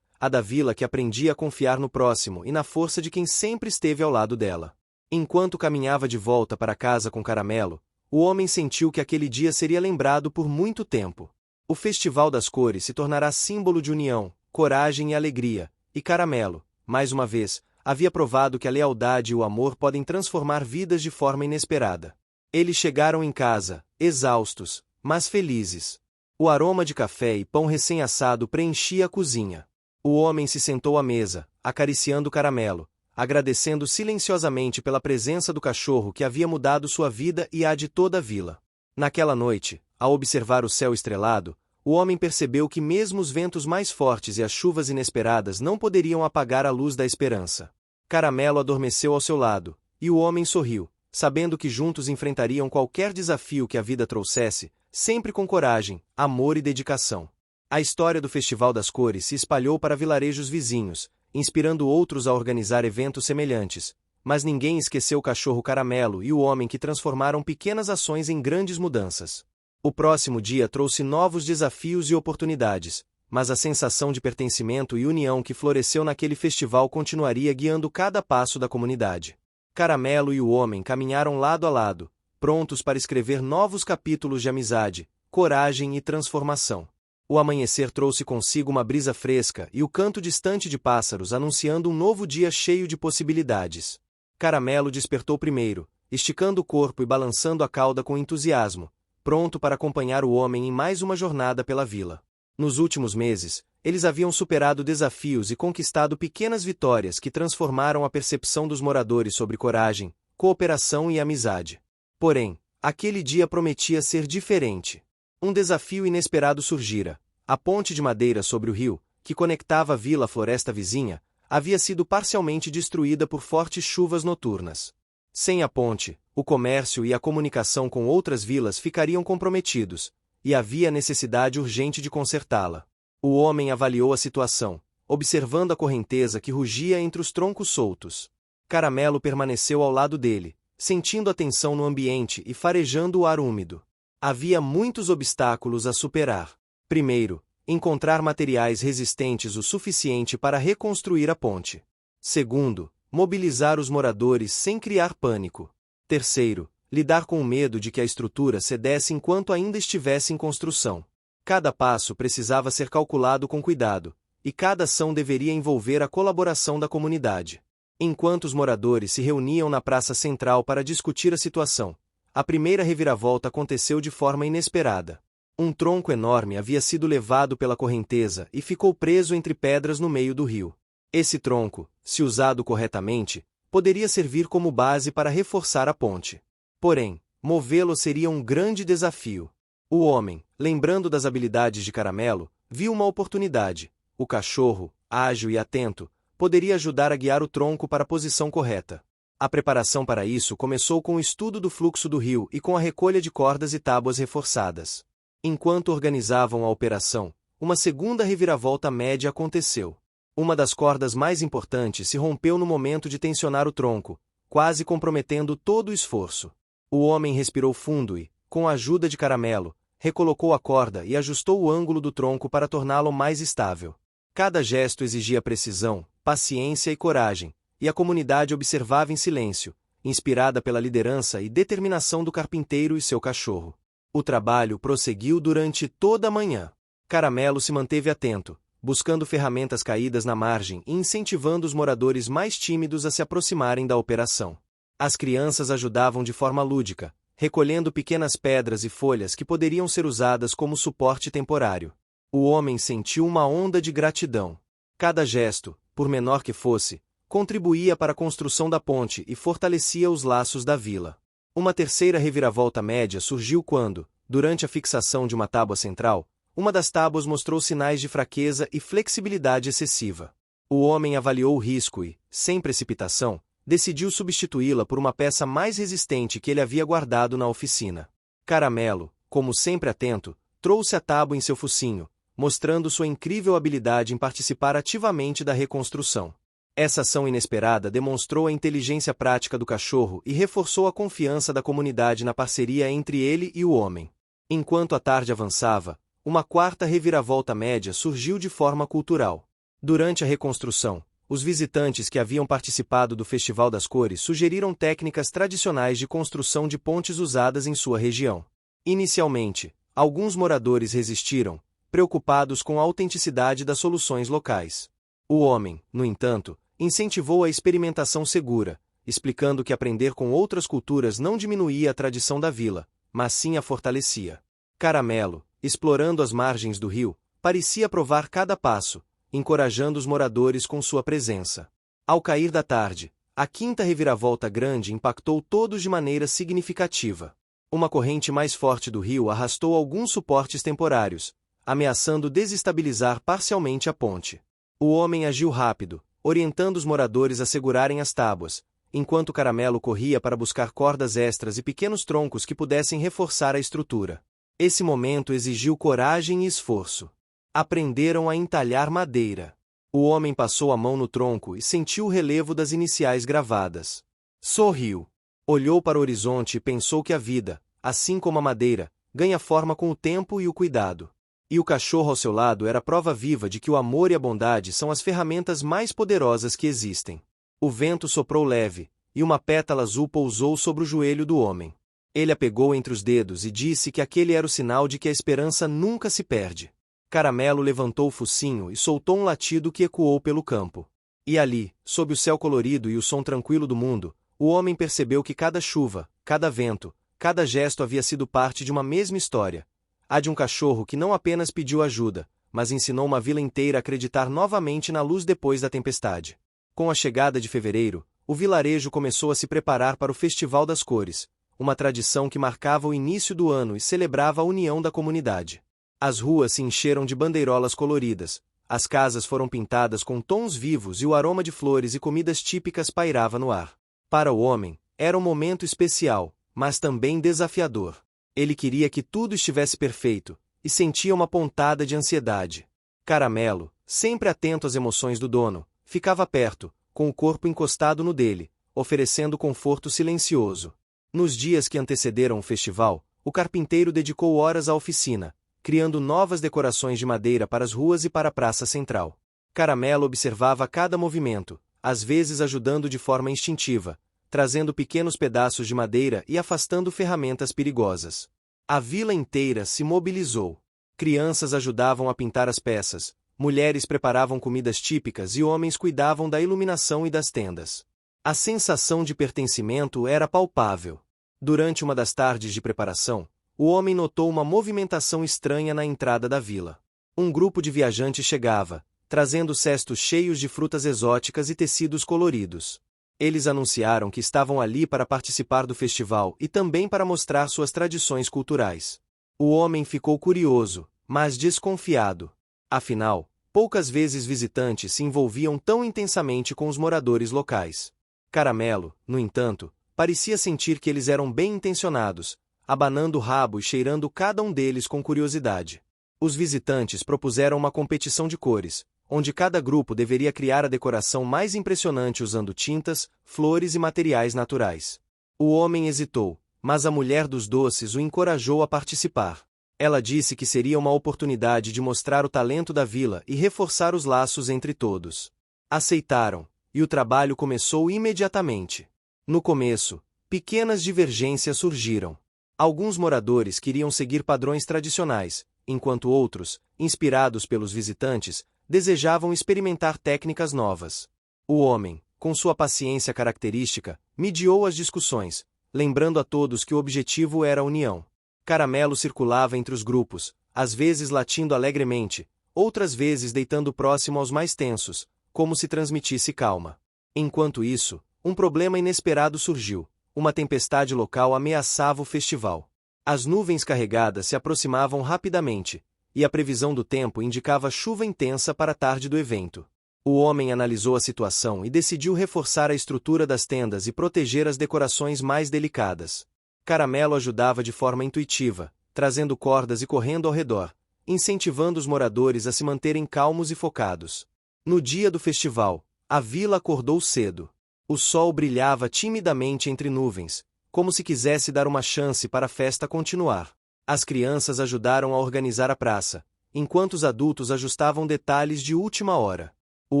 A da vila que aprendia a confiar no próximo e na força de quem sempre esteve ao lado dela. Enquanto caminhava de volta para casa com Caramelo, o homem sentiu que aquele dia seria lembrado por muito tempo. O Festival das Cores se tornará símbolo de união, coragem e alegria, e Caramelo, mais uma vez, havia provado que a lealdade e o amor podem transformar vidas de forma inesperada. Eles chegaram em casa, exaustos, mas felizes. O aroma de café e pão recém-assado preenchia a cozinha. O homem se sentou à mesa, acariciando Caramelo, agradecendo silenciosamente pela presença do cachorro que havia mudado sua vida e a de toda a vila. Naquela noite, ao observar o céu estrelado, o homem percebeu que mesmo os ventos mais fortes e as chuvas inesperadas não poderiam apagar a luz da esperança. Caramelo adormeceu ao seu lado, e o homem sorriu, sabendo que juntos enfrentariam qualquer desafio que a vida trouxesse, sempre com coragem, amor e dedicação. A história do Festival das Cores se espalhou para vilarejos vizinhos, inspirando outros a organizar eventos semelhantes, mas ninguém esqueceu o cachorro Caramelo e o homem que transformaram pequenas ações em grandes mudanças. O próximo dia trouxe novos desafios e oportunidades, mas a sensação de pertencimento e união que floresceu naquele festival continuaria guiando cada passo da comunidade. Caramelo e o homem caminharam lado a lado, prontos para escrever novos capítulos de amizade, coragem e transformação. O amanhecer trouxe consigo uma brisa fresca e o canto distante de pássaros anunciando um novo dia cheio de possibilidades. Caramelo despertou primeiro, esticando o corpo e balançando a cauda com entusiasmo, pronto para acompanhar o homem em mais uma jornada pela vila. Nos últimos meses, eles haviam superado desafios e conquistado pequenas vitórias que transformaram a percepção dos moradores sobre coragem, cooperação e amizade. Porém, aquele dia prometia ser diferente. Um desafio inesperado surgira. A ponte de madeira sobre o rio, que conectava a vila à floresta vizinha, havia sido parcialmente destruída por fortes chuvas noturnas. Sem a ponte, o comércio e a comunicação com outras vilas ficariam comprometidos, e havia necessidade urgente de consertá-la. O homem avaliou a situação, observando a correnteza que rugia entre os troncos soltos. Caramelo permaneceu ao lado dele, sentindo a tensão no ambiente e farejando o ar úmido. Havia muitos obstáculos a superar. Primeiro, encontrar materiais resistentes o suficiente para reconstruir a ponte. Segundo, mobilizar os moradores sem criar pânico. Terceiro, lidar com o medo de que a estrutura cedesse enquanto ainda estivesse em construção. Cada passo precisava ser calculado com cuidado, e cada ação deveria envolver a colaboração da comunidade. Enquanto os moradores se reuniam na praça central para discutir a situação, a primeira reviravolta aconteceu de forma inesperada. Um tronco enorme havia sido levado pela correnteza e ficou preso entre pedras no meio do rio. Esse tronco, se usado corretamente, poderia servir como base para reforçar a ponte. Porém, movê-lo seria um grande desafio. O homem, lembrando das habilidades de Caramelo, viu uma oportunidade. O cachorro, ágil e atento, poderia ajudar a guiar o tronco para a posição correta. A preparação para isso começou com o estudo do fluxo do rio e com a recolha de cordas e tábuas reforçadas. Enquanto organizavam a operação, uma segunda reviravolta média aconteceu. Uma das cordas mais importantes se rompeu no momento de tensionar o tronco, quase comprometendo todo o esforço. O homem respirou fundo e, com a ajuda de Caramelo, recolocou a corda e ajustou o ângulo do tronco para torná-lo mais estável. Cada gesto exigia precisão, paciência e coragem, e a comunidade observava em silêncio, inspirada pela liderança e determinação do carpinteiro e seu cachorro. O trabalho prosseguiu durante toda a manhã. Caramelo se manteve atento, buscando ferramentas caídas na margem e incentivando os moradores mais tímidos a se aproximarem da operação. As crianças ajudavam de forma lúdica, recolhendo pequenas pedras e folhas que poderiam ser usadas como suporte temporário. O homem sentiu uma onda de gratidão. Cada gesto, por menor que fosse, contribuía para a construção da ponte e fortalecia os laços da vila. Uma terceira reviravolta média surgiu quando, durante a fixação de uma tábua central, uma das tábuas mostrou sinais de fraqueza e flexibilidade excessiva. O homem avaliou o risco e, sem precipitação, decidiu substituí-la por uma peça mais resistente que ele havia guardado na oficina. Caramelo, como sempre atento, trouxe a tábua em seu focinho, mostrando sua incrível habilidade em participar ativamente da reconstrução. Essa ação inesperada demonstrou a inteligência prática do cachorro e reforçou a confiança da comunidade na parceria entre ele e o homem. Enquanto a tarde avançava, uma quarta reviravolta média surgiu de forma cultural. Durante a reconstrução, os visitantes que haviam participado do Festival das Cores sugeriram técnicas tradicionais de construção de pontes usadas em sua região. Inicialmente, alguns moradores resistiram, preocupados com a autenticidade das soluções locais. O homem, no entanto, incentivou a experimentação segura, explicando que aprender com outras culturas não diminuía a tradição da vila, mas sim a fortalecia. Caramelo, explorando as margens do rio, parecia provar cada passo, encorajando os moradores com sua presença. Ao cair da tarde, a quinta reviravolta grande impactou todos de maneira significativa. Uma corrente mais forte do rio arrastou alguns suportes temporários, ameaçando desestabilizar parcialmente a ponte. O homem agiu rápido, orientando os moradores a segurarem as tábuas, enquanto Caramelo corria para buscar cordas extras e pequenos troncos que pudessem reforçar a estrutura. Esse momento exigiu coragem e esforço. Aprenderam a entalhar madeira. O homem passou a mão no tronco e sentiu o relevo das iniciais gravadas. Sorriu. Olhou para o horizonte e pensou que a vida, assim como a madeira, ganha forma com o tempo e o cuidado. E o cachorro ao seu lado era prova viva de que o amor e a bondade são as ferramentas mais poderosas que existem. O vento soprou leve, e uma pétala azul pousou sobre o joelho do homem. Ele a pegou entre os dedos e disse que aquele era o sinal de que a esperança nunca se perde. Caramelo levantou o focinho e soltou um latido que ecoou pelo campo. E ali, sob o céu colorido e o som tranquilo do mundo, o homem percebeu que cada chuva, cada vento, cada gesto havia sido parte de uma mesma história. A de um cachorro que não apenas pediu ajuda, mas ensinou uma vila inteira a acreditar novamente na luz depois da tempestade. Com a chegada de fevereiro, o vilarejo começou a se preparar para o Festival das Cores, uma tradição que marcava o início do ano e celebrava a união da comunidade. As ruas se encheram de bandeirolas coloridas, as casas foram pintadas com tons vivos e o aroma de flores e comidas típicas pairava no ar. Para o homem, era um momento especial, mas também desafiador. Ele queria que tudo estivesse perfeito, e sentia uma pontada de ansiedade. Caramelo, sempre atento às emoções do dono, ficava perto, com o corpo encostado no dele, oferecendo conforto silencioso. Nos dias que antecederam o festival, o carpinteiro dedicou horas à oficina, criando novas decorações de madeira para as ruas e para a praça central. Caramelo observava cada movimento, às vezes ajudando de forma instintiva, trazendo pequenos pedaços de madeira e afastando ferramentas perigosas. A vila inteira se mobilizou. Crianças ajudavam a pintar as peças, mulheres preparavam comidas típicas e homens cuidavam da iluminação e das tendas. A sensação de pertencimento era palpável. Durante uma das tardes de preparação, o homem notou uma movimentação estranha na entrada da vila. Um grupo de viajantes chegava, trazendo cestos cheios de frutas exóticas e tecidos coloridos. Eles anunciaram que estavam ali para participar do festival e também para mostrar suas tradições culturais. O homem ficou curioso, mas desconfiado. Afinal, poucas vezes visitantes se envolviam tão intensamente com os moradores locais. Caramelo, no entanto, parecia sentir que eles eram bem intencionados, abanando o rabo e cheirando cada um deles com curiosidade. Os visitantes propuseram uma competição de cores, onde cada grupo deveria criar a decoração mais impressionante usando tintas, flores e materiais naturais. O homem hesitou, mas a mulher dos doces o encorajou a participar. Ela disse que seria uma oportunidade de mostrar o talento da vila e reforçar os laços entre todos. Aceitaram, e o trabalho começou imediatamente. No começo, pequenas divergências surgiram. Alguns moradores queriam seguir padrões tradicionais, enquanto outros, inspirados pelos visitantes, desejavam experimentar técnicas novas. O homem, com sua paciência característica, mediou as discussões, lembrando a todos que o objetivo era a união. Caramelo circulava entre os grupos, às vezes latindo alegremente, outras vezes deitando próximo aos mais tensos, como se transmitisse calma. Enquanto isso, um problema inesperado surgiu. Uma tempestade local ameaçava o festival. As nuvens carregadas se aproximavam rapidamente, e a previsão do tempo indicava chuva intensa para a tarde do evento. O homem analisou a situação e decidiu reforçar a estrutura das tendas e proteger as decorações mais delicadas. Caramelo ajudava de forma intuitiva, trazendo cordas e correndo ao redor, incentivando os moradores a se manterem calmos e focados. No dia do festival, a vila acordou cedo. O sol brilhava timidamente entre nuvens, como se quisesse dar uma chance para a festa continuar. As crianças ajudaram a organizar a praça, enquanto os adultos ajustavam detalhes de última hora. O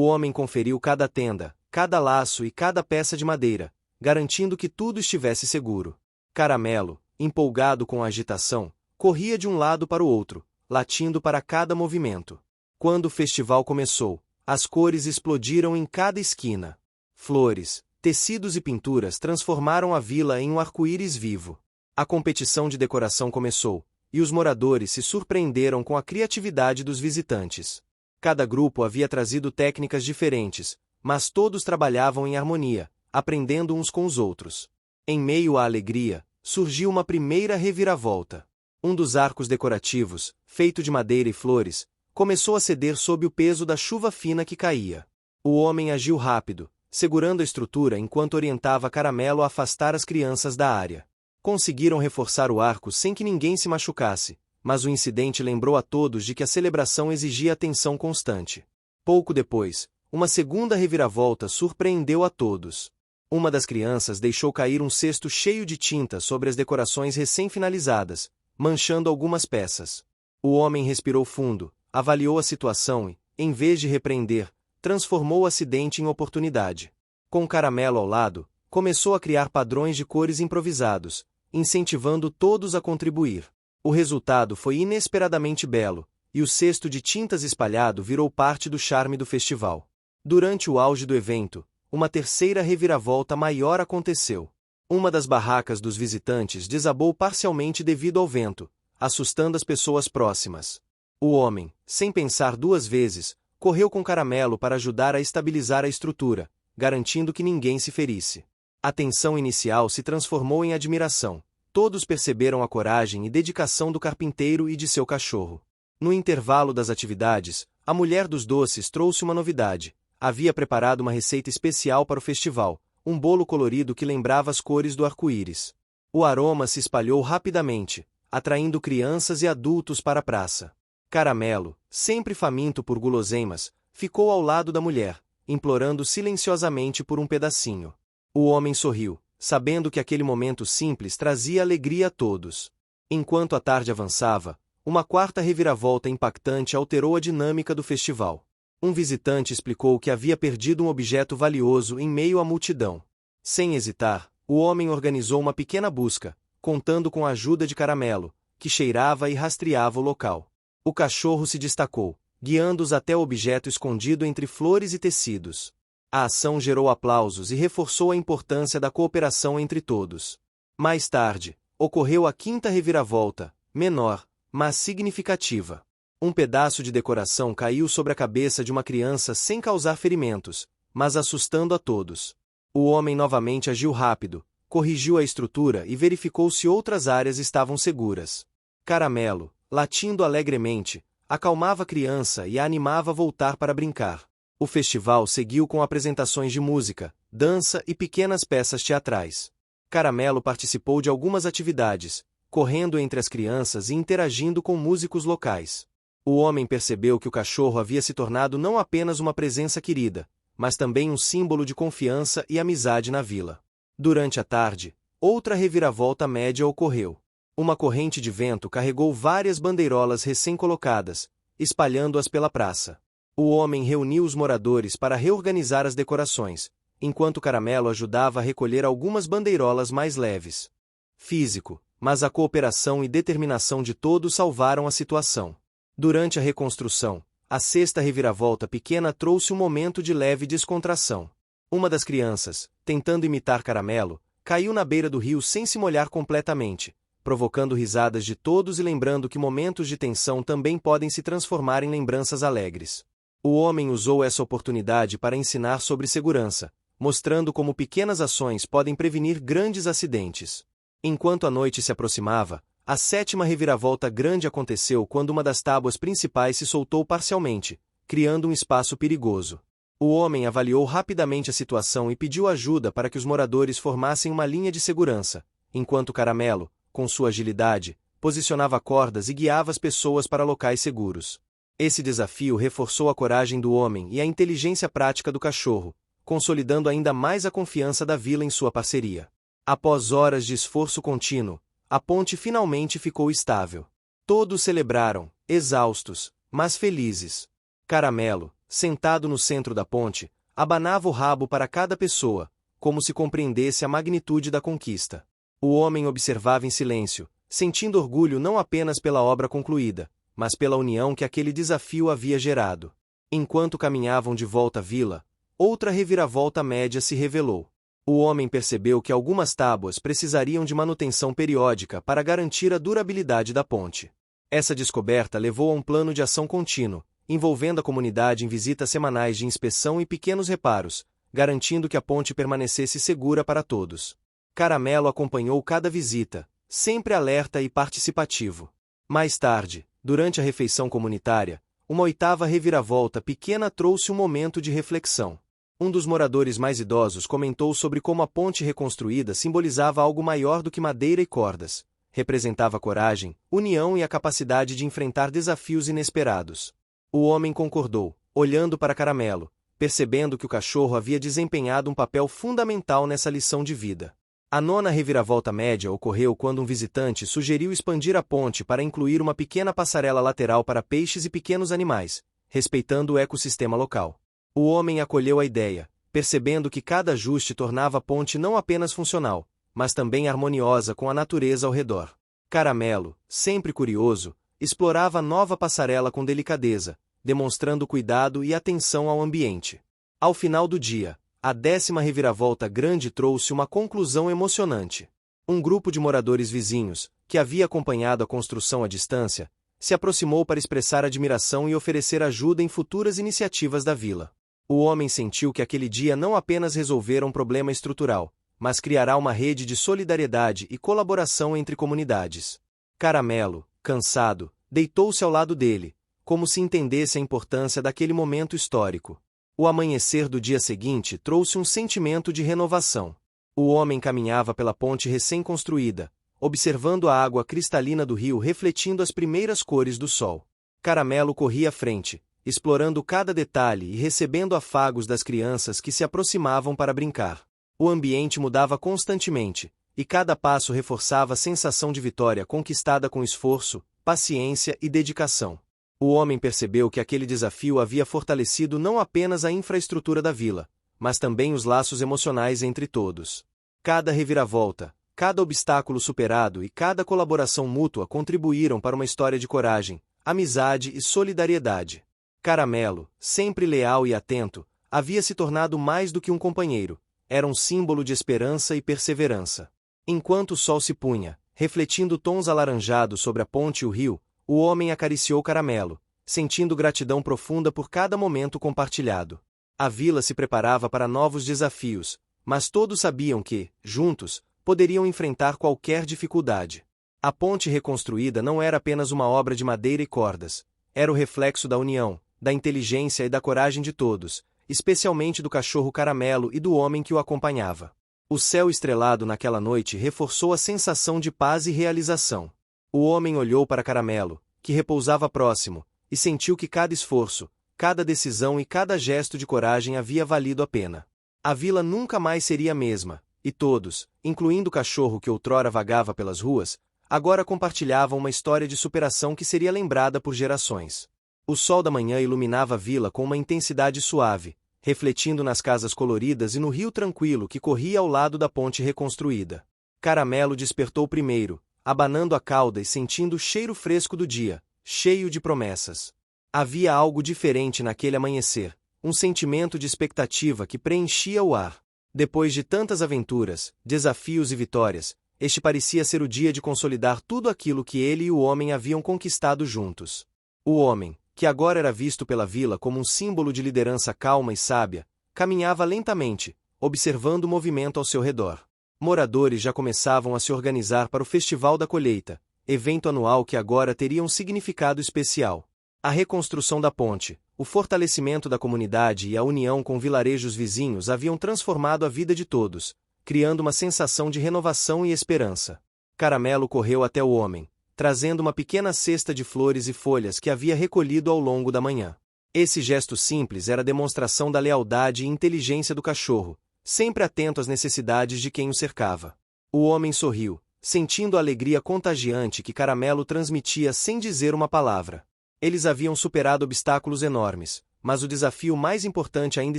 homem conferiu cada tenda, cada laço e cada peça de madeira, garantindo que tudo estivesse seguro. Caramelo, empolgado com a agitação, corria de um lado para o outro, latindo para cada movimento. Quando o festival começou, as cores explodiram em cada esquina. Flores, tecidos e pinturas transformaram a vila em um arco-íris vivo. A competição de decoração começou, e os moradores se surpreenderam com a criatividade dos visitantes. Cada grupo havia trazido técnicas diferentes, mas todos trabalhavam em harmonia, aprendendo uns com os outros. Em meio à alegria, surgiu uma primeira reviravolta. Um dos arcos decorativos, feito de madeira e flores, começou a ceder sob o peso da chuva fina que caía. O homem agiu rápido, segurando a estrutura enquanto orientava Caramelo a afastar as crianças da área. Conseguiram reforçar o arco sem que ninguém se machucasse, mas o incidente lembrou a todos de que a celebração exigia atenção constante. Pouco depois, uma segunda reviravolta surpreendeu a todos. Uma das crianças deixou cair um cesto cheio de tinta sobre as decorações recém-finalizadas, manchando algumas peças. O homem respirou fundo, avaliou a situação e, em vez de repreender, transformou o acidente em oportunidade. Com Caramelo ao lado, começou a criar padrões de cores improvisados, incentivando todos a contribuir. O resultado foi inesperadamente belo, e o cesto de tintas espalhado virou parte do charme do festival. Durante o auge do evento, uma terceira reviravolta maior aconteceu. Uma das barracas dos visitantes desabou parcialmente devido ao vento, assustando as pessoas próximas. O homem, sem pensar duas vezes, correu com Caramelo para ajudar a estabilizar a estrutura, garantindo que ninguém se ferisse. A tensão inicial se transformou em admiração. Todos perceberam a coragem e dedicação do carpinteiro e de seu cachorro. No intervalo das atividades, a mulher dos doces trouxe uma novidade. Havia preparado uma receita especial para o festival, um bolo colorido que lembrava as cores do arco-íris. O aroma se espalhou rapidamente, atraindo crianças e adultos para a praça. Caramelo, sempre faminto por guloseimas, ficou ao lado da mulher, implorando silenciosamente por um pedacinho. O homem sorriu, sabendo que aquele momento simples trazia alegria a todos. Enquanto a tarde avançava, uma quarta reviravolta impactante alterou a dinâmica do festival. Um visitante explicou que havia perdido um objeto valioso em meio à multidão. Sem hesitar, o homem organizou uma pequena busca, contando com a ajuda de Caramelo, que cheirava e rastreava o local. O cachorro se destacou, guiando-os até o objeto escondido entre flores e tecidos. A ação gerou aplausos e reforçou a importância da cooperação entre todos. Mais tarde, ocorreu a quinta reviravolta, menor, mas significativa. Um pedaço de decoração caiu sobre a cabeça de uma criança sem causar ferimentos, mas assustando a todos. O homem novamente agiu rápido, corrigiu a estrutura e verificou se outras áreas estavam seguras. Caramelo, latindo alegremente, acalmava a criança e a animava a voltar para brincar. O festival seguiu com apresentações de música, dança e pequenas peças teatrais. Caramelo participou de algumas atividades, correndo entre as crianças e interagindo com músicos locais. O homem percebeu que o cachorro havia se tornado não apenas uma presença querida, mas também um símbolo de confiança e amizade na vila. Durante a tarde, outra reviravolta média ocorreu. Uma corrente de vento carregou várias bandeirolas recém-colocadas, espalhando-as pela praça. O homem reuniu os moradores para reorganizar as decorações, enquanto Caramelo ajudava a recolher algumas bandeirolas mais leves. Físico, mas a cooperação e determinação de todos salvaram a situação. Durante a reconstrução, a sexta reviravolta pequena trouxe um momento de leve descontração. Uma das crianças, tentando imitar Caramelo, caiu na beira do rio sem se molhar completamente, provocando risadas de todos e lembrando que momentos de tensão também podem se transformar em lembranças alegres. O homem usou essa oportunidade para ensinar sobre segurança, mostrando como pequenas ações podem prevenir grandes acidentes. Enquanto a noite se aproximava, a sétima reviravolta grande aconteceu quando uma das tábuas principais se soltou parcialmente, criando um espaço perigoso. O homem avaliou rapidamente a situação e pediu ajuda para que os moradores formassem uma linha de segurança, enquanto Caramelo, com sua agilidade, posicionava cordas e guiava as pessoas para locais seguros. Esse desafio reforçou a coragem do homem e a inteligência prática do cachorro, consolidando ainda mais a confiança da vila em sua parceria. Após horas de esforço contínuo, a ponte finalmente ficou estável. Todos celebraram, exaustos, mas felizes. Caramelo, sentado no centro da ponte, abanava o rabo para cada pessoa, como se compreendesse a magnitude da conquista. O homem observava em silêncio, sentindo orgulho não apenas pela obra concluída, mas pela união que aquele desafio havia gerado. Enquanto caminhavam de volta à vila, outra reviravolta média se revelou. O homem percebeu que algumas tábuas precisariam de manutenção periódica para garantir a durabilidade da ponte. Essa descoberta levou a um plano de ação contínuo, envolvendo a comunidade em visitas semanais de inspeção e pequenos reparos, garantindo que a ponte permanecesse segura para todos. Caramelo acompanhou cada visita, sempre alerta e participativo. Mais tarde, durante a refeição comunitária, uma oitava reviravolta pequena trouxe um momento de reflexão. Um dos moradores mais idosos comentou sobre como a ponte reconstruída simbolizava algo maior do que madeira e cordas. Representava coragem, união e a capacidade de enfrentar desafios inesperados. O homem concordou, olhando para Caramelo, percebendo que o cachorro havia desempenhado um papel fundamental nessa lição de vida. A nona reviravolta média ocorreu quando um visitante sugeriu expandir a ponte para incluir uma pequena passarela lateral para peixes e pequenos animais, respeitando o ecossistema local. O homem acolheu a ideia, percebendo que cada ajuste tornava a ponte não apenas funcional, mas também harmoniosa com a natureza ao redor. Caramelo, sempre curioso, explorava a nova passarela com delicadeza, demonstrando cuidado e atenção ao ambiente. Ao final do dia, a 10ª reviravolta grande trouxe uma conclusão emocionante. Um grupo de moradores vizinhos, que havia acompanhado a construção à distância, se aproximou para expressar admiração e oferecer ajuda em futuras iniciativas da vila. O homem sentiu que aquele dia não apenas resolvera um problema estrutural, mas criará uma rede de solidariedade e colaboração entre comunidades. Caramelo, cansado, deitou-se ao lado dele, como se entendesse a importância daquele momento histórico. O amanhecer do dia seguinte trouxe um sentimento de renovação. O homem caminhava pela ponte recém-construída, observando a água cristalina do rio refletindo as primeiras cores do sol. Caramelo corria à frente, explorando cada detalhe e recebendo afagos das crianças que se aproximavam para brincar. O ambiente mudava constantemente, e cada passo reforçava a sensação de vitória conquistada com esforço, paciência e dedicação. O homem percebeu que aquele desafio havia fortalecido não apenas a infraestrutura da vila, mas também os laços emocionais entre todos. Cada reviravolta, cada obstáculo superado e cada colaboração mútua contribuíram para uma história de coragem, amizade e solidariedade. Caramelo, sempre leal e atento, havia se tornado mais do que um companheiro, era um símbolo de esperança e perseverança. Enquanto o sol se punha, refletindo tons alaranjados sobre a ponte e o rio, o homem acariciou Caramelo, sentindo gratidão profunda por cada momento compartilhado. A vila se preparava para novos desafios, mas todos sabiam que, juntos, poderiam enfrentar qualquer dificuldade. A ponte reconstruída não era apenas uma obra de madeira e cordas, era o reflexo da união, da inteligência e da coragem de todos, especialmente do cachorro Caramelo e do homem que o acompanhava. O céu estrelado naquela noite reforçou a sensação de paz e realização. O homem olhou para Caramelo, que repousava próximo, e sentiu que cada esforço, cada decisão e cada gesto de coragem havia valido a pena. A vila nunca mais seria a mesma, e todos, incluindo o cachorro que outrora vagava pelas ruas, agora compartilhavam uma história de superação que seria lembrada por gerações. O sol da manhã iluminava a vila com uma intensidade suave, refletindo nas casas coloridas e no rio tranquilo que corria ao lado da ponte reconstruída. Caramelo despertou primeiro, abanando a cauda e sentindo o cheiro fresco do dia, cheio de promessas. Havia algo diferente naquele amanhecer, um sentimento de expectativa que preenchia o ar. Depois de tantas aventuras, desafios e vitórias, este parecia ser o dia de consolidar tudo aquilo que ele e o homem haviam conquistado juntos. O homem, que agora era visto pela vila como um símbolo de liderança calma e sábia, caminhava lentamente, observando o movimento ao seu redor. Moradores já começavam a se organizar para o Festival da Colheita, evento anual que agora teria um significado especial. A reconstrução da ponte, o fortalecimento da comunidade e a união com vilarejos vizinhos haviam transformado a vida de todos, criando uma sensação de renovação e esperança. Caramelo correu até o homem, trazendo uma pequena cesta de flores e folhas que havia recolhido ao longo da manhã. Esse gesto simples era demonstração da lealdade e inteligência do cachorro, sempre atento às necessidades de quem o cercava. O homem sorriu, sentindo a alegria contagiante que Caramelo transmitia sem dizer uma palavra. Eles haviam superado obstáculos enormes, mas o desafio mais importante ainda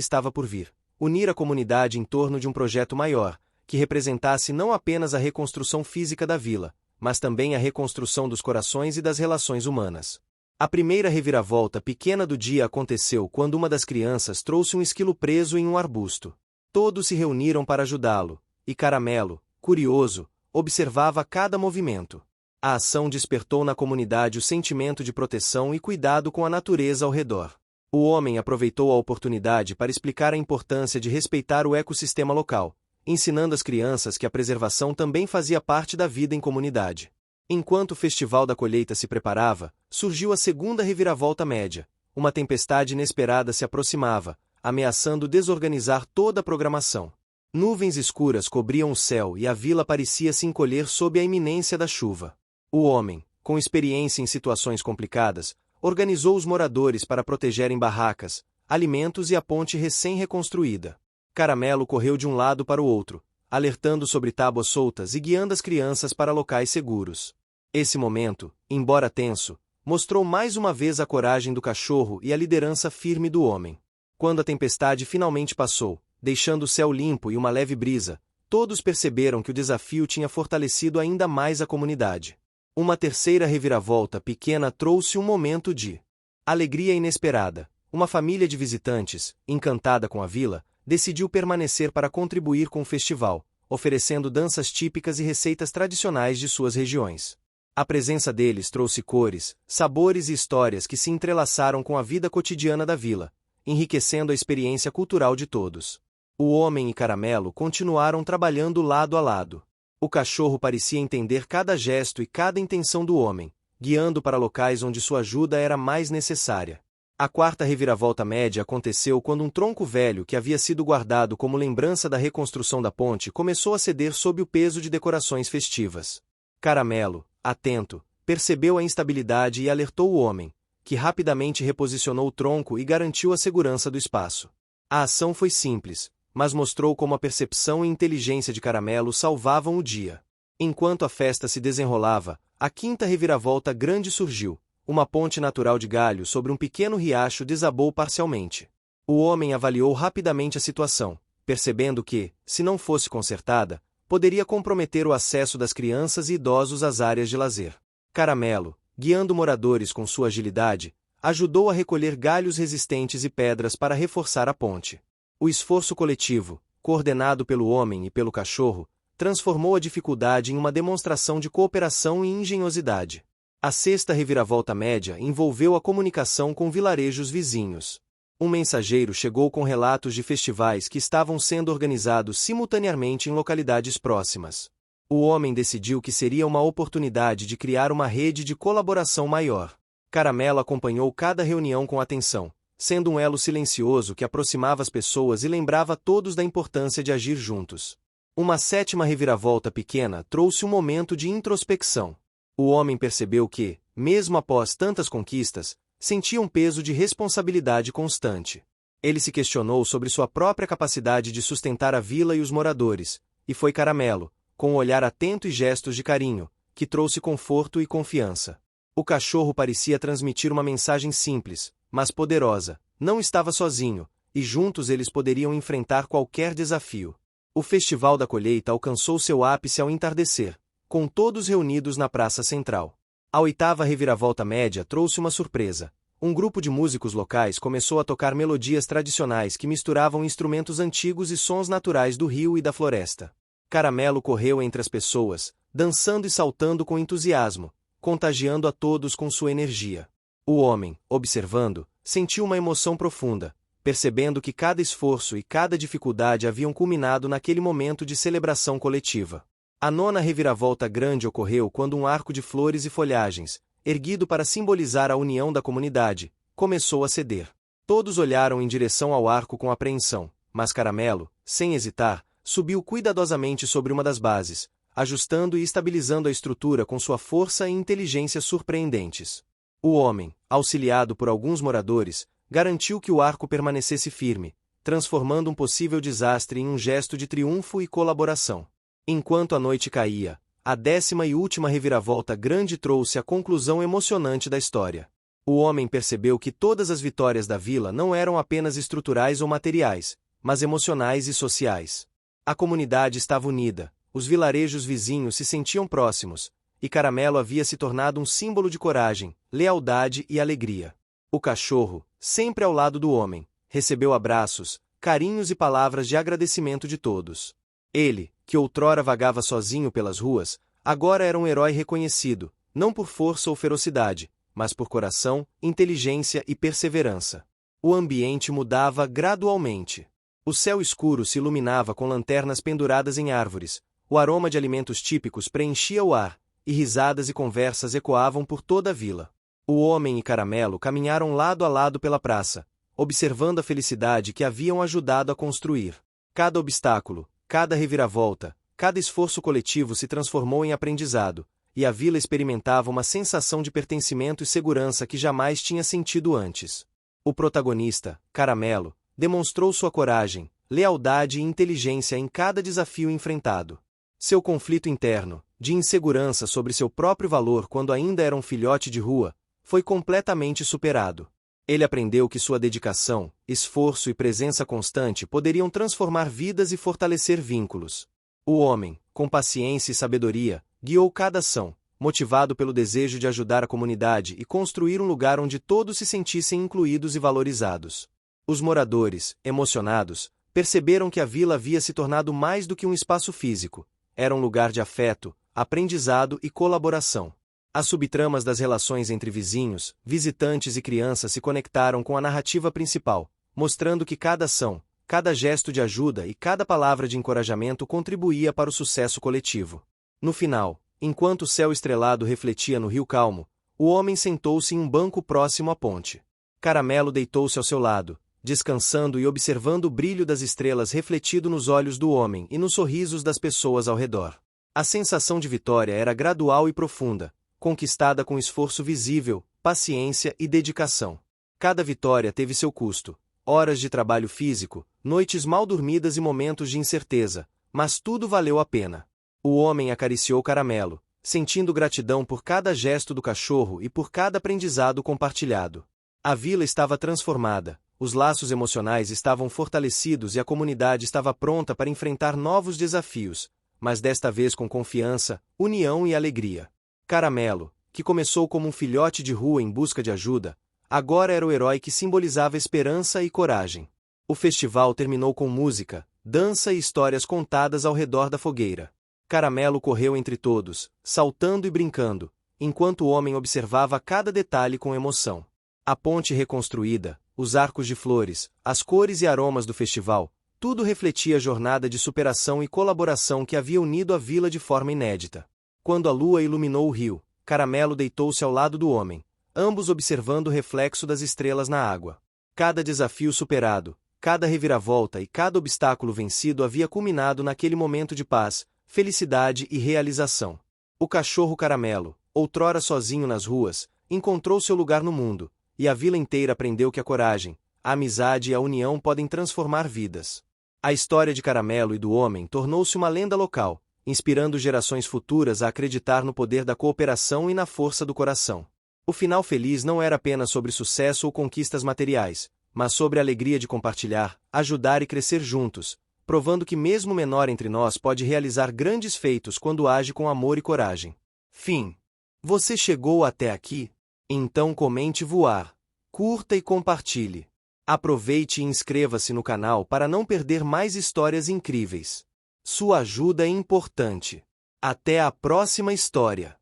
estava por vir: unir a comunidade em torno de um projeto maior, que representasse não apenas a reconstrução física da vila, mas também a reconstrução dos corações e das relações humanas. A primeira reviravolta pequena do dia aconteceu quando uma das crianças trouxe um esquilo preso em um arbusto. Todos se reuniram para ajudá-lo, e Caramelo, curioso, observava cada movimento. A ação despertou na comunidade o sentimento de proteção e cuidado com a natureza ao redor. O homem aproveitou a oportunidade para explicar a importância de respeitar o ecossistema local, ensinando às crianças que a preservação também fazia parte da vida em comunidade. Enquanto o Festival da Colheita se preparava, surgiu a segunda reviravolta média. Uma tempestade inesperada se aproximava, ameaçando desorganizar toda a programação. Nuvens escuras cobriam o céu e a vila parecia se encolher sob a iminência da chuva. O homem, com experiência em situações complicadas, organizou os moradores para protegerem barracas, alimentos e a ponte recém-reconstruída. Caramelo correu de um lado para o outro, alertando sobre tábuas soltas e guiando as crianças para locais seguros. Esse momento, embora tenso, mostrou mais uma vez a coragem do cachorro e a liderança firme do homem. Quando a tempestade finalmente passou, deixando o céu limpo e uma leve brisa, todos perceberam que o desafio tinha fortalecido ainda mais a comunidade. Uma terceira reviravolta pequena trouxe um momento de alegria inesperada. Uma família de visitantes, encantada com a vila, decidiu permanecer para contribuir com o festival, oferecendo danças típicas e receitas tradicionais de suas regiões. A presença deles trouxe cores, sabores e histórias que se entrelaçaram com a vida cotidiana da vila, enriquecendo a experiência cultural de todos. O homem e Caramelo continuaram trabalhando lado a lado. O cachorro parecia entender cada gesto e cada intenção do homem, guiando para locais onde sua ajuda era mais necessária. A quarta reviravolta média aconteceu quando um tronco velho que havia sido guardado como lembrança da reconstrução da ponte começou a ceder sob o peso de decorações festivas. Caramelo, atento, percebeu a instabilidade e alertou o homem, que rapidamente reposicionou o tronco e garantiu a segurança do espaço. A ação foi simples, mas mostrou como a percepção e inteligência de Caramelo salvavam o dia. Enquanto a festa se desenrolava, a quinta reviravolta grande surgiu. Uma ponte natural de galho sobre um pequeno riacho desabou parcialmente. O homem avaliou rapidamente a situação, percebendo que, se não fosse consertada, poderia comprometer o acesso das crianças e idosos às áreas de lazer. Caramelo, guiando moradores com sua agilidade, ajudou a recolher galhos resistentes e pedras para reforçar a ponte. O esforço coletivo, coordenado pelo homem e pelo cachorro, transformou a dificuldade em uma demonstração de cooperação e engenhosidade. A sexta reviravolta média envolveu a comunicação com vilarejos vizinhos. Um mensageiro chegou com relatos de festivais que estavam sendo organizados simultaneamente em localidades próximas. O homem decidiu que seria uma oportunidade de criar uma rede de colaboração maior. Caramelo acompanhou cada reunião com atenção, sendo um elo silencioso que aproximava as pessoas e lembrava a todos da importância de agir juntos. Uma sétima reviravolta pequena trouxe um momento de introspecção. O homem percebeu que, mesmo após tantas conquistas, sentia um peso de responsabilidade constante. Ele se questionou sobre sua própria capacidade de sustentar a vila e os moradores, e foi Caramelo, com um olhar atento e gestos de carinho, que trouxe conforto e confiança. O cachorro parecia transmitir uma mensagem simples, mas poderosa: não estava sozinho, e juntos eles poderiam enfrentar qualquer desafio. O Festival da Colheita alcançou seu ápice ao entardecer, com todos reunidos na praça central. A oitava reviravolta média trouxe uma surpresa. Um grupo de músicos locais começou a tocar melodias tradicionais que misturavam instrumentos antigos e sons naturais do rio e da floresta. Caramelo correu entre as pessoas, dançando e saltando com entusiasmo, contagiando a todos com sua energia. O homem, observando, sentiu uma emoção profunda, percebendo que cada esforço e cada dificuldade haviam culminado naquele momento de celebração coletiva. A nona reviravolta grande ocorreu quando um arco de flores e folhagens, erguido para simbolizar a união da comunidade, começou a ceder. Todos olharam em direção ao arco com apreensão, mas Caramelo, sem hesitar, subiu cuidadosamente sobre uma das bases, ajustando e estabilizando a estrutura com sua força e inteligência surpreendentes. O homem, auxiliado por alguns moradores, garantiu que o arco permanecesse firme, transformando um possível desastre em um gesto de triunfo e colaboração. Enquanto a noite caía, a 10ª e última reviravolta grande trouxe a conclusão emocionante da história. O homem percebeu que todas as vitórias da vila não eram apenas estruturais ou materiais, mas emocionais e sociais. A comunidade estava unida, os vilarejos vizinhos se sentiam próximos, e Caramelo havia se tornado um símbolo de coragem, lealdade e alegria. O cachorro, sempre ao lado do homem, recebeu abraços, carinhos e palavras de agradecimento de todos. Ele, que outrora vagava sozinho pelas ruas, agora era um herói reconhecido, não por força ou ferocidade, mas por coração, inteligência e perseverança. O ambiente mudava gradualmente. O céu escuro se iluminava com lanternas penduradas em árvores, o aroma de alimentos típicos preenchia o ar, e risadas e conversas ecoavam por toda a vila. O homem e Caramelo caminharam lado a lado pela praça, observando a felicidade que haviam ajudado a construir. Cada obstáculo, cada reviravolta, cada esforço coletivo se transformou em aprendizado, e a vila experimentava uma sensação de pertencimento e segurança que jamais tinha sentido antes. O protagonista, Caramelo, demonstrou sua coragem, lealdade e inteligência em cada desafio enfrentado. Seu conflito interno, de insegurança sobre seu próprio valor quando ainda era um filhote de rua, foi completamente superado. Ele aprendeu que sua dedicação, esforço e presença constante poderiam transformar vidas e fortalecer vínculos. O homem, com paciência e sabedoria, guiou cada ação, motivado pelo desejo de ajudar a comunidade e construir um lugar onde todos se sentissem incluídos e valorizados. Os moradores, emocionados, perceberam que a vila havia se tornado mais do que um espaço físico. Era um lugar de afeto, aprendizado e colaboração. As subtramas das relações entre vizinhos, visitantes e crianças se conectaram com a narrativa principal, mostrando que cada ação, cada gesto de ajuda e cada palavra de encorajamento contribuía para o sucesso coletivo. No final, enquanto o céu estrelado refletia no rio calmo, o homem sentou-se em um banco próximo à ponte. Caramelo deitou-se ao seu lado, descansando e observando o brilho das estrelas refletido nos olhos do homem e nos sorrisos das pessoas ao redor. A sensação de vitória era gradual e profunda, conquistada com esforço visível, paciência e dedicação. Cada vitória teve seu custo, horas de trabalho físico, noites mal dormidas e momentos de incerteza, mas tudo valeu a pena. O homem acariciou Caramelo, sentindo gratidão por cada gesto do cachorro e por cada aprendizado compartilhado. A vila estava transformada, os laços emocionais estavam fortalecidos e a comunidade estava pronta para enfrentar novos desafios, mas desta vez com confiança, união e alegria. Caramelo, que começou como um filhote de rua em busca de ajuda, agora era o herói que simbolizava esperança e coragem. O festival terminou com música, dança e histórias contadas ao redor da fogueira. Caramelo correu entre todos, saltando e brincando, enquanto o homem observava cada detalhe com emoção. A ponte reconstruída, os arcos de flores, as cores e aromas do festival, tudo refletia a jornada de superação e colaboração que havia unido a vila de forma inédita. Quando a lua iluminou o rio, Caramelo deitou-se ao lado do homem, ambos observando o reflexo das estrelas na água. Cada desafio superado, cada reviravolta e cada obstáculo vencido havia culminado naquele momento de paz, felicidade e realização. O cachorro Caramelo, outrora sozinho nas ruas, encontrou seu lugar no mundo, e a vila inteira aprendeu que a coragem, a amizade e a união podem transformar vidas. A história de Caramelo e do homem tornou-se uma lenda local, inspirando gerações futuras a acreditar no poder da cooperação e na força do coração. O final feliz não era apenas sobre sucesso ou conquistas materiais, mas sobre a alegria de compartilhar, ajudar e crescer juntos, provando que mesmo o menor entre nós pode realizar grandes feitos quando age com amor e coragem. Fim. Você chegou até aqui? Então comente voar, curta e compartilhe. Aproveite e inscreva-se no canal para não perder mais histórias incríveis. Sua ajuda é importante. Até a próxima história.